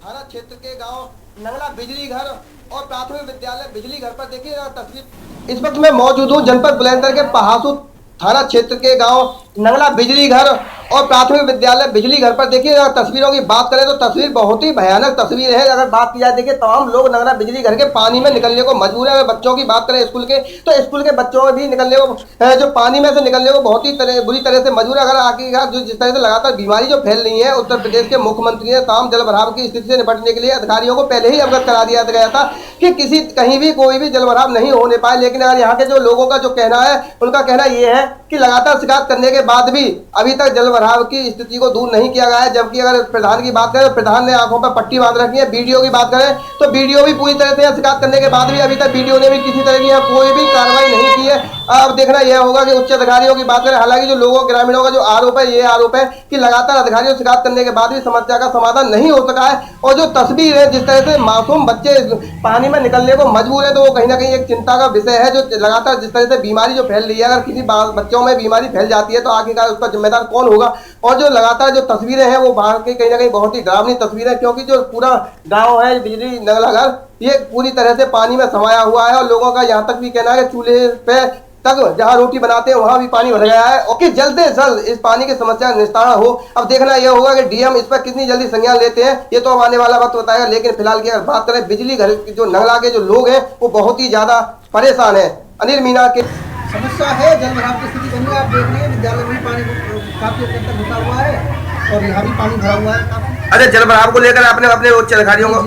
थाना क्षेत्र के गांव नंगला बिजली घर और प्राथमिक विद्यालय बिजली घर पर देखिए तस्वीर। इस वक्त मैं मौजूद हूँ जनपद बुलंदशहर के पहासू थाना क्षेत्र के गांव नंगला बिजली घर और प्राथमिक विद्यालय बिजली घर पर देखिए अगर तस्वीरों की बात करें तो तस्वीर बहुत ही भयानक तस्वीर है। अगर बात की जाए देखिए तमाम लोग नगरा बिजली घर के पानी में निकलने को मजबूर है। अगर बच्चों की बात करें स्कूल के तो स्कूल के बच्चों में भी निकलने को जो पानी में से निकलने को बहुत ही बुरी तरह से मजबूर है। अगर आखिरकार जो जिस तरह से लगातार बीमारी जो फैल रही है, उत्तर प्रदेश के मुख्यमंत्री ने तमाम जल भराव की स्थिति से निपटने के लिए अधिकारियों को पहले ही अवगत करा दिया गया था कि कहीं भी कोई भी जल भराव नहीं होने पाए। लेकिन अगर यहाँ के जो लोगों का जो कहना है, उनका कहना यह है कि लगातार शिकायत करने के बाद भी अभी तक जल भराव की स्थिति को दूर नहीं किया गया है। जबकि अगर प्रधान की बात करें तो प्रधान ने आंखों पर पट्टी बांध रखी है। बीडीओ की बात करें तो बीडीओ भी पूरी तरह से शिकायत करने के बाद भी अभी तक बीडीओ ने भी किसी तरह की कोई भी कार्रवाई नहीं की है। अब देखना यह होगा कि उच्च अधिकारियों की बात करें, हालांकि जो लोगों ग्रामीणों का जो आरोप है, ये आरोप है कि लगातार अधिकारियों से शिकायत करने के बाद भी समस्या का समाधान नहीं हो सका है। और जो तस्वीर है जिस तरह से मासूम बच्चे पानी में निकलने को मजबूर है, तो वो कहीं ना कहीं एक चिंता का विषय है। जो लगातार जिस तरह से बीमारी जो फैल रही है, अगर किसी बच्चों में बीमारी फैल जाती है तो आखिरकार उसका जिम्मेदार कौन होगा। और जो लगातार जो तस्वीरें हैं वो बाहर की कहीं ना कहीं बहुत ही डरावनी तस्वीर है, क्योंकि जो पूरा गाँव है बिजली नगला घर ये पूरी तरह से पानी में समाया हुआ है। और लोगों का यहाँ तक भी कहना है कि चूल्हे पे तक जहाँ रोटी बनाते हैं वहाँ भी पानी भर गया है और कि जल्द से जल्द इस पानी की समस्या का निस्तारण हो। अब देखना यह होगा कि डीएम इस पर कितनी जल्दी संज्ञान लेते हैं, ये तो अब आने वाला वक्त बताएगा। लेकिन फिलहाल की अगर बात करें बिजली घर जो नगला के जो लोग हैं वो बहुत ही ज्यादा परेशान है। अनिल मीना के समस्या है, जल भराव की स्थिति बनी है। आप देख रहे हैं विद्यालय में पानी काफी हद तक घुसा हुआ है और यहाँ भी पानी भरा हुआ है काफी। अच्छा, जल भराव को लेकर आपने अपने उच्च अधिकारियों को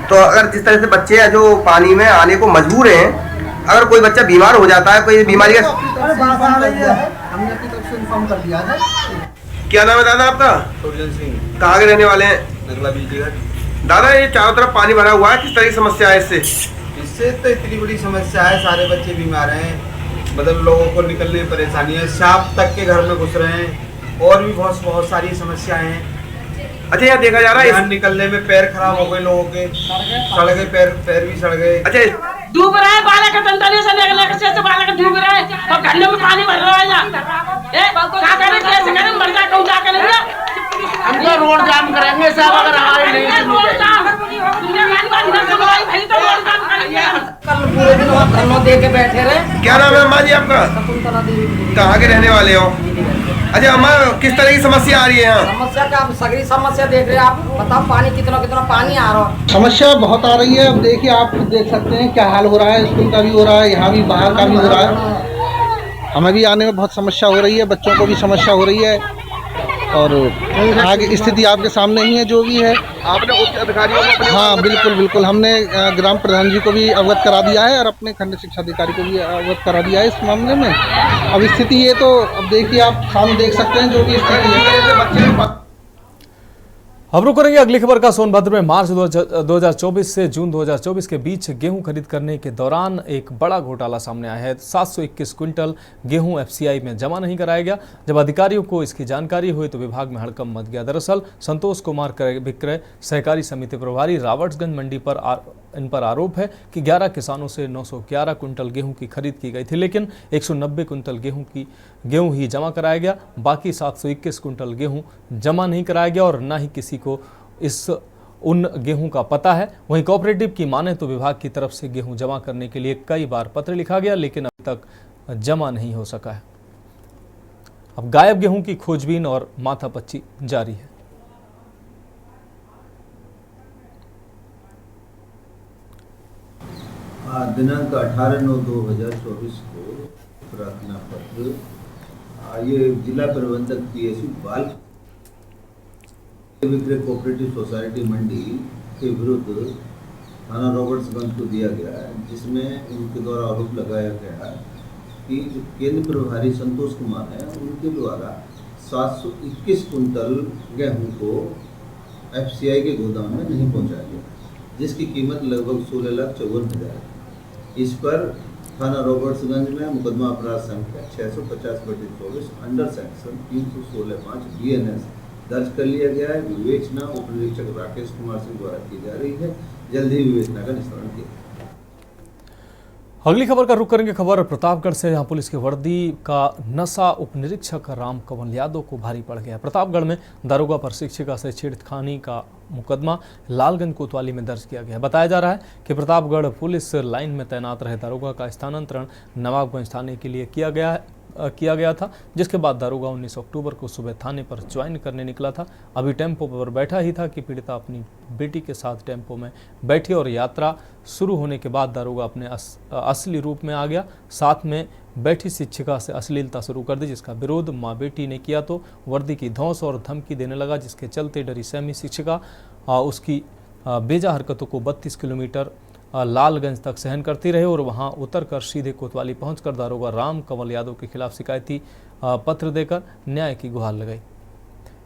तो अगर जिस तरह से बच्चे हैं जो पानी में आने को मजबूर हैं, अगर कोई बच्चा बीमार हो जाता है, कोई बीमारी का हमने अपनी तरफ से इन्फॉर्म कर दिया है। क्या नाम है दादा आपका? सुरजन सिंह। कहाँ के रहने वाले हैं? नगला बिजली घर। दादा ये चारों तरफ पानी भरा हुआ है, किस तरह की समस्या है इससे? इससे तो इतनी बड़ी समस्या है, सारे बच्चे बीमार हैं, मतलब लोगों को निकलने में परेशानी है, सांप तक के घर में घुस रहे हैं और भी बहुत सारी समस्याएं हैं। अच्छा, यहाँ देखा जा रहा है निकलने में पैर खराब हो गए लोगों के, सड़ गए पैर भी सड़ गए। अच्छा, डूब रहे हैं, बालक तंतनी से लेकर बालक डूब रहे हैं और घंटों में पानी भर रहा है। क्या करें, कैसे करें, मर जा कहूँ जा करेंगे, हम तो रोड जाम करेंगे साहब अगर हमारे नहीं कल पूरे दिन वहाँ धरना दे के बैठे रहे। क्या नाम है अम्मा जी आपका? कहाँ के रहने वाले हो? अच्छा अम्मा, किस तरह की समस्या आ रही है यहाँ? समस्या क्या, आप सगरी समस्या देख रहे हैं। आप बताओ पानी कितना पानी आ रहा है। समस्या बहुत आ रही है। अब देखिए, आप देख सकते हैं क्या हाल हो रहा है, स्कूल का भी हो रहा है, यहाँ भी बाहर का भी हो रहा है। हमें भी आने में बहुत समस्या हो रही है, बच्चों को भी समस्या हो रही है और आगे स्थिति आपके सामने ही है जो भी है। आपने उच्च अधिकारियों को? हाँ बिल्कुल, हमने ग्राम प्रधान जी को भी अवगत करा दिया है और अपने खंड शिक्षा अधिकारी को भी अवगत करा दिया है इस मामले में। अब स्थिति ये तो अब देखिए, आप सामने देख सकते हैं जो भी स्थिति है। अब रुक करेंगे अगली खबर का। सोनभद्र में मार्च 2024 से जून 2024 के बीच गेहूं खरीद करने के दौरान एक बड़ा घोटाला सामने आया है। 721 क्विंटल गेहूं एफसीआई में जमा नहीं कराया गया। जब अधिकारियों को इसकी जानकारी हुई तो विभाग में हड़कंप मच गया। दरअसल संतोष कुमार विक्रय सहकारी समिति प्रभारी रावटगंज मंडी पर इन पर आरोप है कि 11 किसानों से 911 कुंटल गेहूं की खरीद की गई थी, लेकिन 190 कुंटल गेहूं ही जमा कराया गया। बाकी 721 कुंटल गेहूं जमा नहीं कराया गया और न ही किसी को उन गेहूं का पता है। वहीं कोऑपरेटिव की माने तो विभाग की तरफ से गेहूं जमा करने के लिए कई बार पत्र लिखा गया, लेकिन अभी तक जमा नहीं हो सका है। अब गायब गेहूं की खोजबीन और माथापच्ची जारी है। दिनांक 18/9/2024 को प्रार्थना पत्र ये जिला प्रबंधक पीएसयू बाल विक्रय कोऑपरेटिव सोसाइटी मंडी के विरुद्ध थाना रॉबर्ट्सगंज को दिया गया है, जिसमें उनके द्वारा आरोप लगाया गया कि जो केंद्र प्रभारी संतोष कुमार है उनके द्वारा 721 कुंटल गेहूं को एफसीआई के गोदाम में नहीं पहुंचाया गया, जिसकी कीमत लगभग 16,54,000 है। इस पर थाना रॉबर्ट्सगंज में मुकदमा अपराध संख्या 650/24 अंडर सेक्शन 316(5) BNS दर्ज कर लिया गया है। विवेचना उप निरीक्षक राकेश कुमार सिंह द्वारा की जा रही है। जल्द ही विवेचना का निस्तारण किया। अगली खबर का रुख करेंगे खबर प्रतापगढ़ से, जहां पुलिस की वर्दी का नशा उप निरीक्षक राम कंवल यादव को भारी पड़ गया। प्रतापगढ़ में दारोगा पर शिक्षिका से छेड़खानी का मुकदमा लालगंज कोतवाली में दर्ज किया गया। बताया जा रहा है कि प्रतापगढ़ पुलिस लाइन में तैनात रहे दारोगा का स्थानांतरण नवाबगंज थाने के लिए किया गया है। किया गया था, जिसके बाद दारोगा 19 अक्टूबर को सुबह थाने पर ज्वाइन करने निकला था। अभी टेम्पो पर बैठा ही था कि पीड़िता अपनी बेटी के साथ टेम्पो में बैठी और यात्रा शुरू होने के बाद दारोगा अपने असली रूप में आ गया। साथ में बैठी शिक्षिका से अश्लीलता शुरू कर दी, जिसका विरोध माँ बेटी ने किया तो वर्दी की धौंस और धमकी देने लगा, जिसके चलते डरी सहमी शिक्षिका उसकी बेजा हरकतों को 32 किलोमीटर लालगंज तक सहन करती रहे और वहां उतरकर सीधे कोतवाली पहुंचकर दारोगा राम कंवल यादव के खिलाफ शिकायती पत्र देकर न्याय की गुहार लगाई।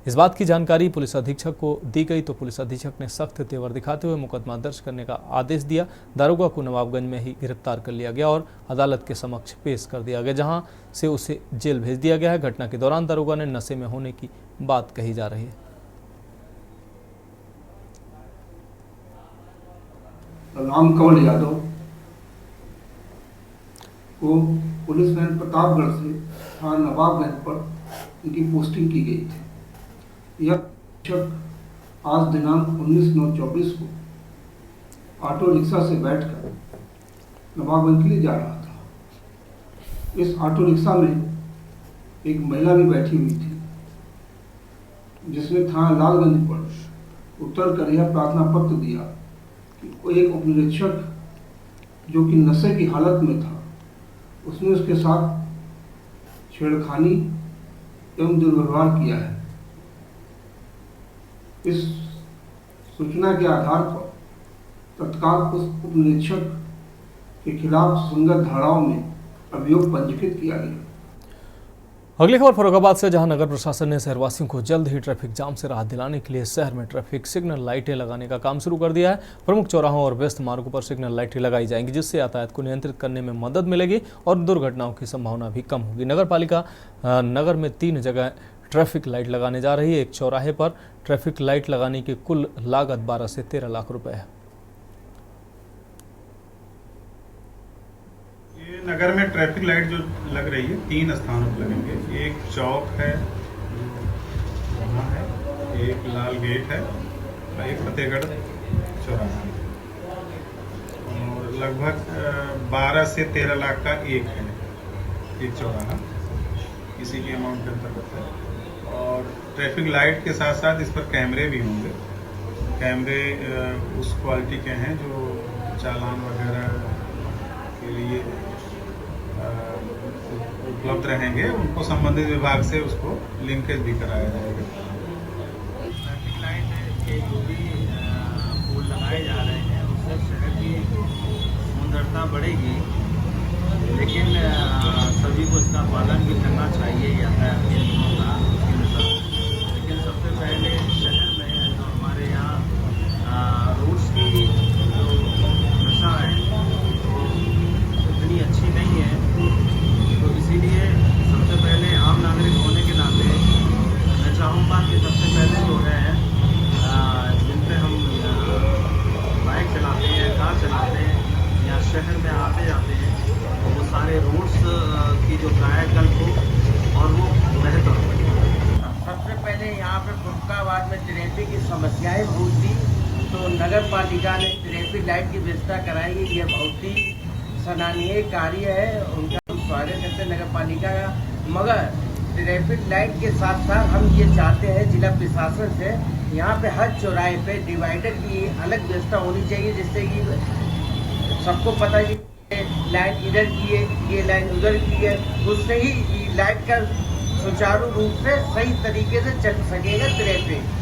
इस बात की जानकारी पुलिस अधीक्षक को दी गई तो पुलिस अधीक्षक ने सख्त तेवर दिखाते हुए मुकदमा दर्ज करने का आदेश दिया। दारोगा को नवाबगंज में ही गिरफ्तार कर लिया गया और अदालत के समक्ष पेश कर दिया गया, जहां से उसे जेल भेज दिया गया है। घटना के दौरान दारोगा ने नशे में होने की बात कही जा रही है। राम कंवल यादव को पुलिस लाइन प्रतापगढ़ से थाना नवाबगंज पर इनकी पोस्टिंग की गई थी। यह शिक्षक आज दिनांक 19/9/24 को ऑटो रिक्शा से बैठकर नवाबगंज के लिए जा रहा था। इस ऑटो रिक्शा में एक महिला भी बैठी हुई थी, जिसने थाना लालगंज पर उतर कर यह प्रार्थना पत्र दिया कि एक उपनिरीक्षक जो कि नशे की हालत में था, उसने उसके साथ छेड़खानी एवं दुर्व्यवहार किया है। इस सूचना के आधार पर तत्काल उस उपनिरीक्षक के खिलाफ संगत धाराओं में अभियोग पंजीकृत किया गया। अगली खबर फर्रुखाबाद से, जहां नगर प्रशासन ने शहरवासियों को जल्द ही ट्रैफिक जाम से राहत दिलाने के लिए शहर में ट्रैफिक सिग्नल लाइटें लगाने का काम शुरू कर दिया है। प्रमुख चौराहों और व्यस्त मार्गों पर सिग्नल लाइटें लगाई जाएंगी, जिससे यातायात को नियंत्रित करने में मदद मिलेगी और दुर्घटनाओं की संभावना भी कम होगी। नगर पालिका नगर में 3 जगह ट्रैफिक लाइट लगाने जा रही है। एक चौराहे पर ट्रैफिक लाइट लगाने की कुल लागत 12 से 13 लाख रुपए है। नगर में ट्रैफिक लाइट जो लग रही है 3 स्थानों पर लगेंगे। एक चौक है वहाँ है, एक लाल गेट है और एक फतेहगढ़ चौराहा है। और लगभग 12 से 13 लाख का एक है, एक चौराहा इसी के अमाउंट के अंतर्गत है। और ट्रैफिक लाइट के साथ साथ इस पर कैमरे भी होंगे। कैमरे उस क्वालिटी के हैं जो चालान वगैरह के लिए उपलब्ध रहेंगे। उनको संबंधित विभाग से उसको लिंकेज भी कराया जाएगा। ट्रैफिक लाइट के जो भी पोल लगाए जा रहे हैं उससे शहर की सुंदरता बढ़ेगी, लेकिन सभी को इसका पालन भी करना चाहिए यातायात के नियमों का उसके अनुसार। लेकिन सबसे पहले शहर में जो हमारे यहाँ रोड्स की जो दशा है वो इतनी अच्छी नहीं है, तो इसीलिए सबसे पहले आम नागरिक होने के नाते मैं चाहूँगा कि सबसे पहले जो है जिन पे हम बाइक चलाते हैं, कार चलाते हैं या शहर में आते जाते हैं, तो वो सारे रोड्स की जो कायाकल्प हो और वो बेहतर हो। सबसे पहले यहाँ पे फर्रुखाबाद में ट्रैफिक की समस्याएं बहुत थी, तो नगर पालिका ने ट्रैफिक लाइट की व्यवस्था कराई है। यह बहुत ही सराहनीय कार्य है, उनका हम स्वागत करते हैं नगर पालिका का। मगर ट्रैफिक लाइट के साथ साथ हम ये चाहते हैं जिला प्रशासन से, यहाँ पे हर चौराहे पे डिवाइडर की अलग व्यवस्था होनी चाहिए, जिससे कि सबको पता है कि लाइन इधर की है, ये लाइन उधर की है, उससे ही लाइट का सुचारू रूप से सही तरीके से चल सकेगा ट्रैफिक।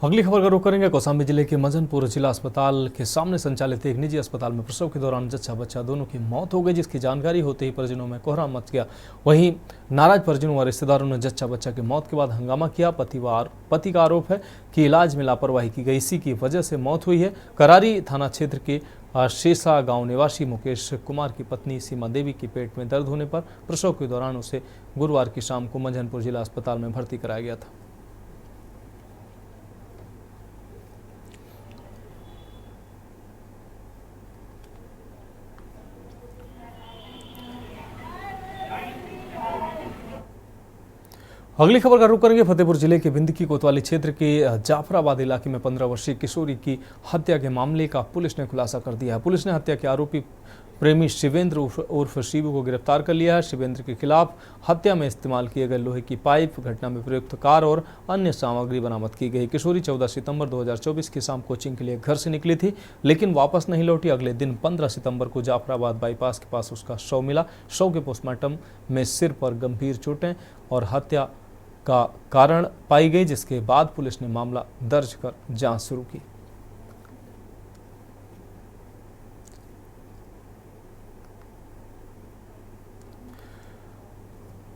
अगली खबर का रुख करेंगे। कौशाम्बी जिले के मजनपुर जिला अस्पताल के सामने संचालित एक निजी अस्पताल में प्रसव के दौरान जच्चा बच्चा दोनों की मौत हो गई, जिसकी जानकारी होते ही परिजनों में कोहराम मच गया। वहीं नाराज परिजनों व रिश्तेदारों ने जच्चा बच्चा की मौत के बाद हंगामा किया। पति का आरोप है कि इलाज में लापरवाही की गई, इसी की वजह से मौत हुई है। करारी थाना क्षेत्र के शेषा गांव निवासी मुकेश कुमार की पत्नी सीमा देवी की पेट में दर्द होने पर प्रसव के दौरान उसे गुरुवार की शाम को मजनपुर जिला अस्पताल में भर्ती कराया गया था। अगली खबर का रुख करेंगे। फतेहपुर जिले के बिंदकी कोतवाली क्षेत्र के जाफराबाद इलाके में 15 वर्षीय किशोरी की हत्या के मामले का पुलिस ने खुलासा कर दिया है। पुलिस ने हत्या के आरोपी प्रेमी शिवेंद्र उर्फ शिवू को गिरफ्तार कर लिया है। शिवेंद्र के खिलाफ हत्या में इस्तेमाल किए गए लोहे की पाइप, घटना में प्रयुक्त कार और अन्य सामग्री बरामद की गई। किशोरी 14 सितंबर 2024 की शाम कोचिंग के लिए घर से निकली थी, लेकिन वापस नहीं लौटी। अगले दिन 15 सितंबर को जाफराबाद बाईपास के पास उसका शव मिला। शव के पोस्टमार्टम में सिर पर गंभीर चोटें और हत्या का कारण पाई गई, जिसके बाद पुलिस ने मामला दर्ज कर जांच शुरू की।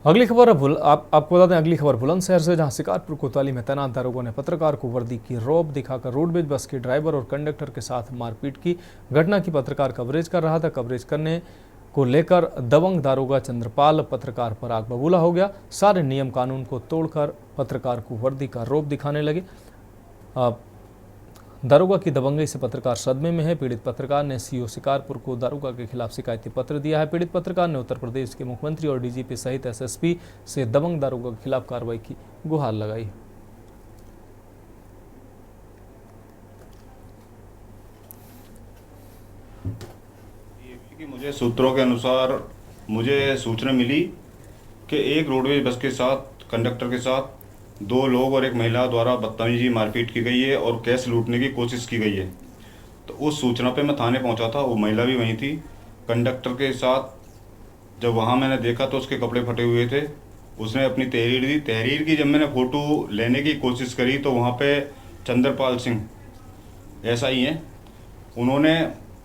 अगली खबर आपको बता दें, अगली खबर बुलंदशहर से, जहां शिकारपुर कोतवाली में तैनात दारोगा ने पत्रकार को वर्दी की रौब दिखाकर रोडवेज बस के ड्राइवर और कंडक्टर के साथ मारपीट की। घटना की पत्रकार कवरेज कर रहा था। कवरेज करने को लेकर दबंग दारोगा चंद्रपाल पत्रकार पर आग बबूला हो गया। सारे नियम कानून को तोड़कर पत्रकार को वर्दी का रौब दिखाने लगे। दारोगा की दबंगई से पत्रकार सदमे में है। पीड़ित पत्रकार ने सीओ शिकारपुर को दारोगा के खिलाफ शिकायती पत्र दिया है। पीड़ित पत्रकार ने उत्तर प्रदेश के मुख्यमंत्री और डीजीपी सहित एसएसपी से दबंग दारोगा के खिलाफ कार्रवाई की गुहार लगाई। मुझे सूत्रों के अनुसार मुझे सूचना मिली कि एक रोडवेज बस के साथ कंडक्टर के साथ 2 लोग और एक महिला द्वारा बदतमीजी मारपीट की गई है और कैश लूटने की कोशिश की गई है। तो उस सूचना पे मैं थाने पहुंचा था। वो महिला भी वहीं थी। कंडक्टर के साथ जब वहां मैंने देखा तो उसके कपड़े फटे हुए थे। उसने अपनी तहरीर दी। तहरीर की जब मैंने फ़ोटो लेने की कोशिश करी तो वहाँ पे चंद्रपाल सिंह ऐसा ही है, उन्होंने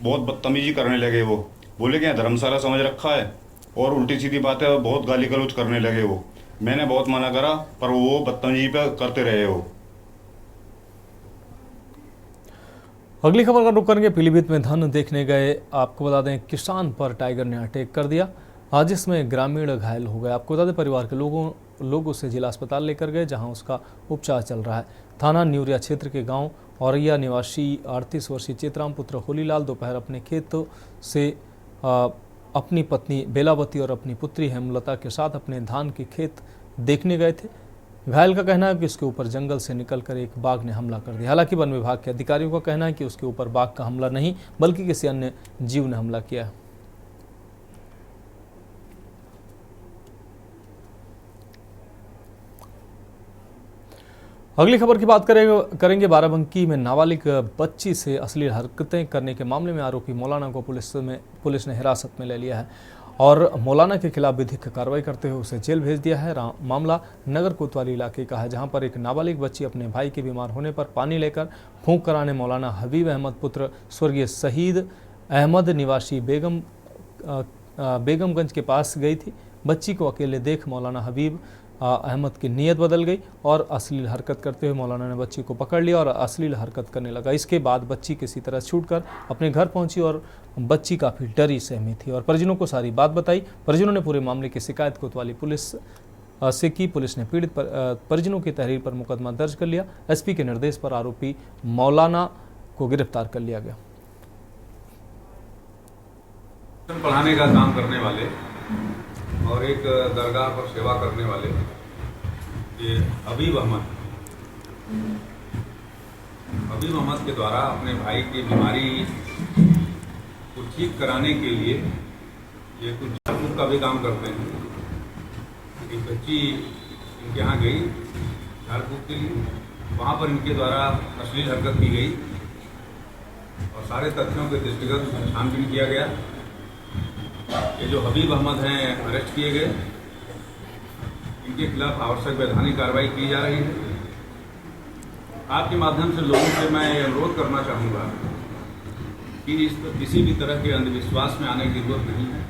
बहुत बदतमीजी करने लगे। वो बोले कि यहाँ धर्मशाला समझ रखा है और उल्टी सीधी बातें बहुत गाली गलौज करने लगे। वो मैंने बहुत मना करा पर वो बदतमीजी पे करते रहे। वो अगली खबर का रुख करेंगे। पीलीभीत में धन देखने गए, आपको बता दें, किसान पर टाइगर ने अटैक कर दिया, आज इसमें ग्रामीण घायल हो गए। आपको बता दें, परिवार के लोग उसे जिला अस्पताल लेकर गए, जहां उसका उपचार चल रहा है। थाना न्यूरिया क्षेत्र के गांव औरैया निवासी 38 वर्षीय चेतराम पुत्र होलीलाल दोपहर अपने खेतों से अपनी पत्नी बेलावती और अपनी पुत्री हेमलता के साथ अपने धान के खेत देखने गए थे। घायल का कहना है कि उसके ऊपर जंगल से निकलकर एक बाघ ने हमला कर दिया। हालांकि वन विभाग के अधिकारियों का कहना है कि उसके ऊपर बाघ का हमला नहीं बल्कि किसी अन्य जीव ने हमला किया है। अगली खबर की बात करेंगे। बाराबंकी में नाबालिग बच्ची से अश्लील हरकतें करने के मामले में आरोपी मौलाना को पुलिस ने हिरासत में ले लिया है और मौलाना के खिलाफ विधिक कार्रवाई करते हुए उसे जेल भेज दिया है। मामला नगर कोतवाली इलाके का है, जहां पर एक नाबालिग बच्ची अपने भाई के बीमार होने पर पानी लेकर फूंक कराने मौलाना हबीब अहमद पुत्र स्वर्गीय शहीद अहमद निवासी बेगमगंज के पास गई थी। बच्ची को अकेले देख मौलाना हबीब अहमद की नीयत बदल गई और अश्लील हरकत करते हुए मौलाना ने बच्ची को पकड़ लिया और अश्लील हरकत करने लगा। इसके बाद बच्ची किसी तरह छूटकर अपने घर पहुंची और बच्ची काफ़ी डरी सहमी थी और परिजनों को सारी बात बताई। परिजनों ने पूरे मामले की शिकायत कोतवाली पुलिस से की। पुलिस ने पीड़ित परिजनों की तहरीर पर मुकदमा दर्ज कर लिया। एसपी के निर्देश पर आरोपी मौलाना को गिरफ्तार कर लिया गया। पढ़ाने का काम करने वाले और एक दरगाह पर सेवा करने वाले ये हबीब अहमद के द्वारा अपने भाई की बीमारी को ठीक कराने के लिए ये कुछ झाड़-फूक का भी काम करते हैं। एक बच्ची इनके यहाँ गई झाड़-फूक के लिए, वहाँ पर इनके द्वारा अश्लील हरकत की गई और सारे तथ्यों के दृष्टिगत छानबीन किया गया। ये जो हबीब अहमद हैं अरेस्ट किए गए, इनके खिलाफ आवश्यक वैधानिक कार्रवाई की जा रही है। आपके माध्यम से लोगों से मैं अनुरोध करना चाहूँगा कि किसी भी तरह के अंधविश्वास में आने की जरूरत नहीं है।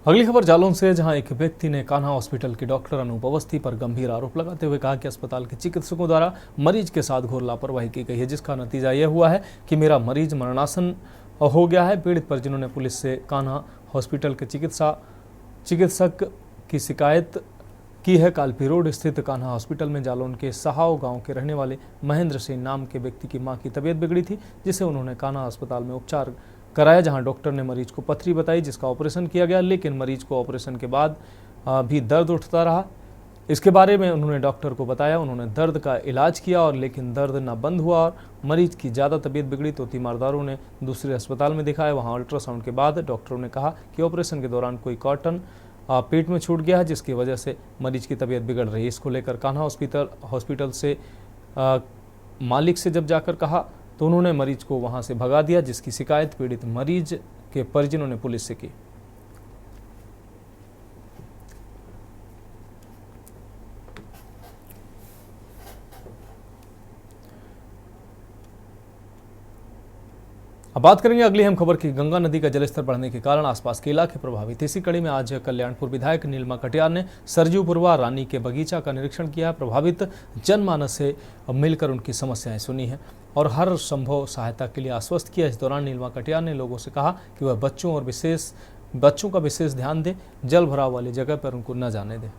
अगली खबर जालौन से, जहां एक व्यक्ति ने कान्हा हॉस्पिटल के डॉक्टर अनूप अवस्थी पर गंभीर आरोप लगाते हुए कहा कि अस्पताल के चिकित्सकों द्वारा मरीज के साथ घोर लापरवाही की गई है, जिसका नतीजा यह हुआ है कि मेरा मरीज मरणासन हो गया है। पीड़ित परिजनों ने पुलिस से कान्हा हॉस्पिटल के चिकित्सक की शिकायत की है। कालपी रोड स्थित कान्हा हॉस्पिटल में जालौन के सहाव गांव के रहने वाले महेंद्र सिंह नाम के व्यक्ति की मां की तबीयत बिगड़ी थी, जिसे उन्होंने कान्हा अस्पताल में उपचार कराया, जहां डॉक्टर ने मरीज को पथरी बताई, जिसका ऑपरेशन किया गया, लेकिन मरीज को ऑपरेशन के बाद भी दर्द उठता रहा। इसके बारे में उन्होंने डॉक्टर को बताया। उन्होंने दर्द का इलाज किया और लेकिन दर्द न बंद हुआ और मरीज की ज़्यादा तबीयत बिगड़ी तो तीमारदारों ने दूसरे अस्पताल में दिखाया। वहां अल्ट्रासाउंड के बाद डॉक्टरों ने कहा कि ऑपरेशन के दौरान कोई कॉटन पेट में छूट गया है, जिसकी वजह से मरीज की तबीयत बिगड़ रही है। इसको लेकर कान्हा हॉस्पिटल से मालिक से जब जाकर कहा तो उन्होंने मरीज को वहां से भगा दिया, जिसकी शिकायत पीड़ित मरीज के परिजनों ने पुलिस से की। अब बात करेंगे अगली अहम खबर की। गंगा नदी का जलस्तर बढ़ने के कारण आसपास के इलाके प्रभावित। इसी कड़ी में आज कल्याणपुर विधायक नीलिमा कटियार ने सरजूपुरवा रानी के बगीचा का निरीक्षण किया। प्रभावित जनमानस से मिलकर उनकी समस्याएं सुनी हैं और हर संभव सहायता के लिए आश्वस्त किया। इस दौरान नीलिमा कटियार ने लोगों से कहा कि वह बच्चों का विशेष ध्यान दें, जल भराव वाली जगह पर उनको न जाने दें।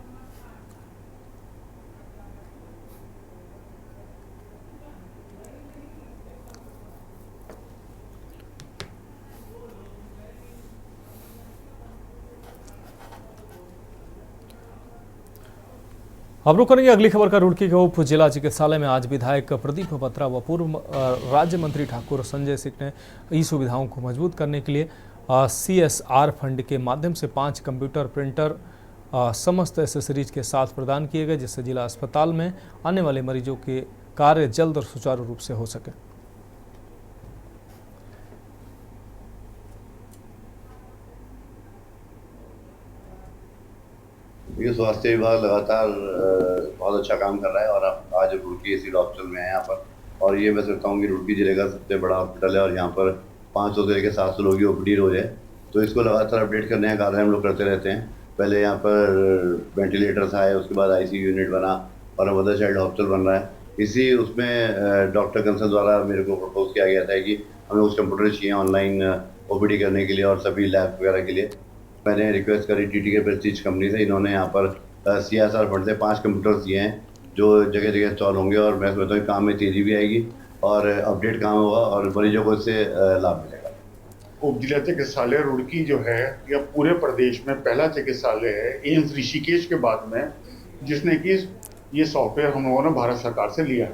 अब रुक करेंगे अगली खबर का। रुड़की के उप जिला चिकित्सालय में आज विधायक प्रदीप बत्रा व पूर्व राज्य मंत्री ठाकुर संजय सिंह ने ई सुविधाओं को मजबूत करने के लिए CSR फंड के माध्यम से 5 कंप्यूटर प्रिंटर समस्त एसेसरीज के साथ प्रदान किए गए, जिससे जिला अस्पताल में आने वाले मरीजों के कार्य जल्द और सुचारू रूप से हो सके। ये स्वास्थ्य विभाग लगातार बहुत अच्छा काम कर रहा है और आज रुड़की एसी हॉस्पिटल में है यहाँ पर, और ये मैं सकता हूँ कि रुड़की जिले का सबसे बड़ा हॉस्पिटल है और यहाँ पर 500 से लेकर 700 लोगों की ओपीडी रोज है। तो इसको लगातार अपडेट करने का कार्य हम लोग करते रहते हैं। पहले यहाँ पर वेंटिलेटर्स आए, उसके बाद ICU यूनिट बना और मदर चाइल्ड हॉस्पिटल बन रहा है। इसी उसमें डॉक्टर कंसल द्वारा मेरे को प्रपोज किया गया था कि हमें कुछ कंप्यूटर चाहिए ऑनलाइन OPD करने के लिए और सभी लैब वगैरह के लिए। मैंने रिक्वेस्ट करी TTK प्रेस्टीज कंपनी से। इन्होंने यहाँ पर CSR फंड से 5 कंप्यूटर्स दिए हैं जो जगह जगह इंस्टॉल होंगे और मैं समझता हूँ काम में तेज़ी भी आएगी और अपडेट काम होगा और मरीजों को इससे लाभ मिलेगा। उप जिला चिकित्सालय रुड़की जो है यह पूरे प्रदेश में पहला चिकित्सालय है एम्स ऋषिकेश के बाद में जिसने कि ये सॉफ्टवेयर हम लोगों ने भारत सरकार से लिया है।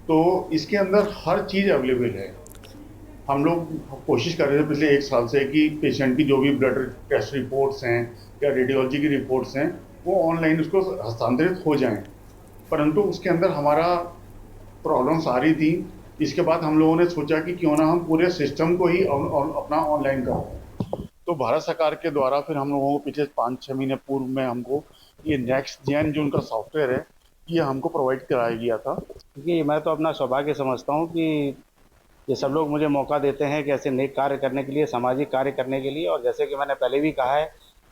तो इसके अंदर हर चीज़ अवेलेबल है। हम लोग कोशिश कर रहे थे पिछले 1 साल से कि पेशेंट की जो भी ब्लड टेस्ट रिपोर्ट्स हैं या रेडियोलॉजी की रिपोर्ट्स हैं वो ऑनलाइन उसको हस्तांतरित हो जाएं, परंतु उसके अंदर हमारा प्रॉब्लम्स आ रही थी। इसके बाद हम लोगों ने सोचा कि क्यों ना हम पूरे सिस्टम को ही अपना ऑनलाइन करें। तो भारत सरकार के द्वारा फिर हम लोगों को पिछले 5-6 महीने पूर्व में हमको ये नेक्स्ट जेन जो उनका सॉफ्टवेयर है ये हमको प्रोवाइड कराया गया था। क्योंकि मैं तो अपना सौभाग्य समझता हूँ कि ये सब लोग मुझे मौका देते हैं कि ऐसे नेक कार्य करने के लिए, सामाजिक कार्य करने के लिए। और जैसे कि मैंने पहले भी कहा है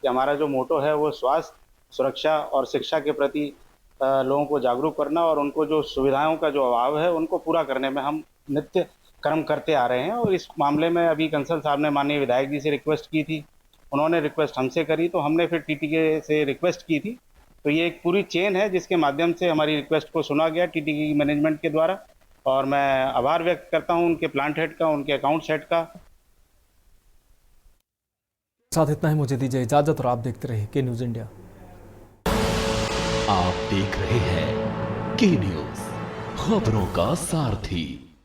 कि हमारा जो मोटो है वो स्वास्थ्य, सुरक्षा और शिक्षा के प्रति लोगों को जागरूक करना और उनको जो सुविधाओं का जो अभाव है उनको पूरा करने में हम नित्य कर्म करते आ रहे हैं। और इस मामले में अभी कंसल साहब ने माननीय विधायक जी से रिक्वेस्ट की थी, उन्होंने रिक्वेस्ट हमसे करी तो हमने फिर TTK से रिक्वेस्ट की थी। तो ये एक पूरी चेन है जिसके माध्यम से हमारी रिक्वेस्ट को सुना गया TTK की मैनेजमेंट के द्वारा, और मैं आभार व्यक्त करता हूं उनके प्लांट हेड का, उनके अकाउंट्स हेड का। साथ इतना ही मुझे दीजिए इजाजत और आप देखते रहिए के न्यूज़ इंडिया। आप देख रहे हैं के न्यूज़, खबरों का सारथी।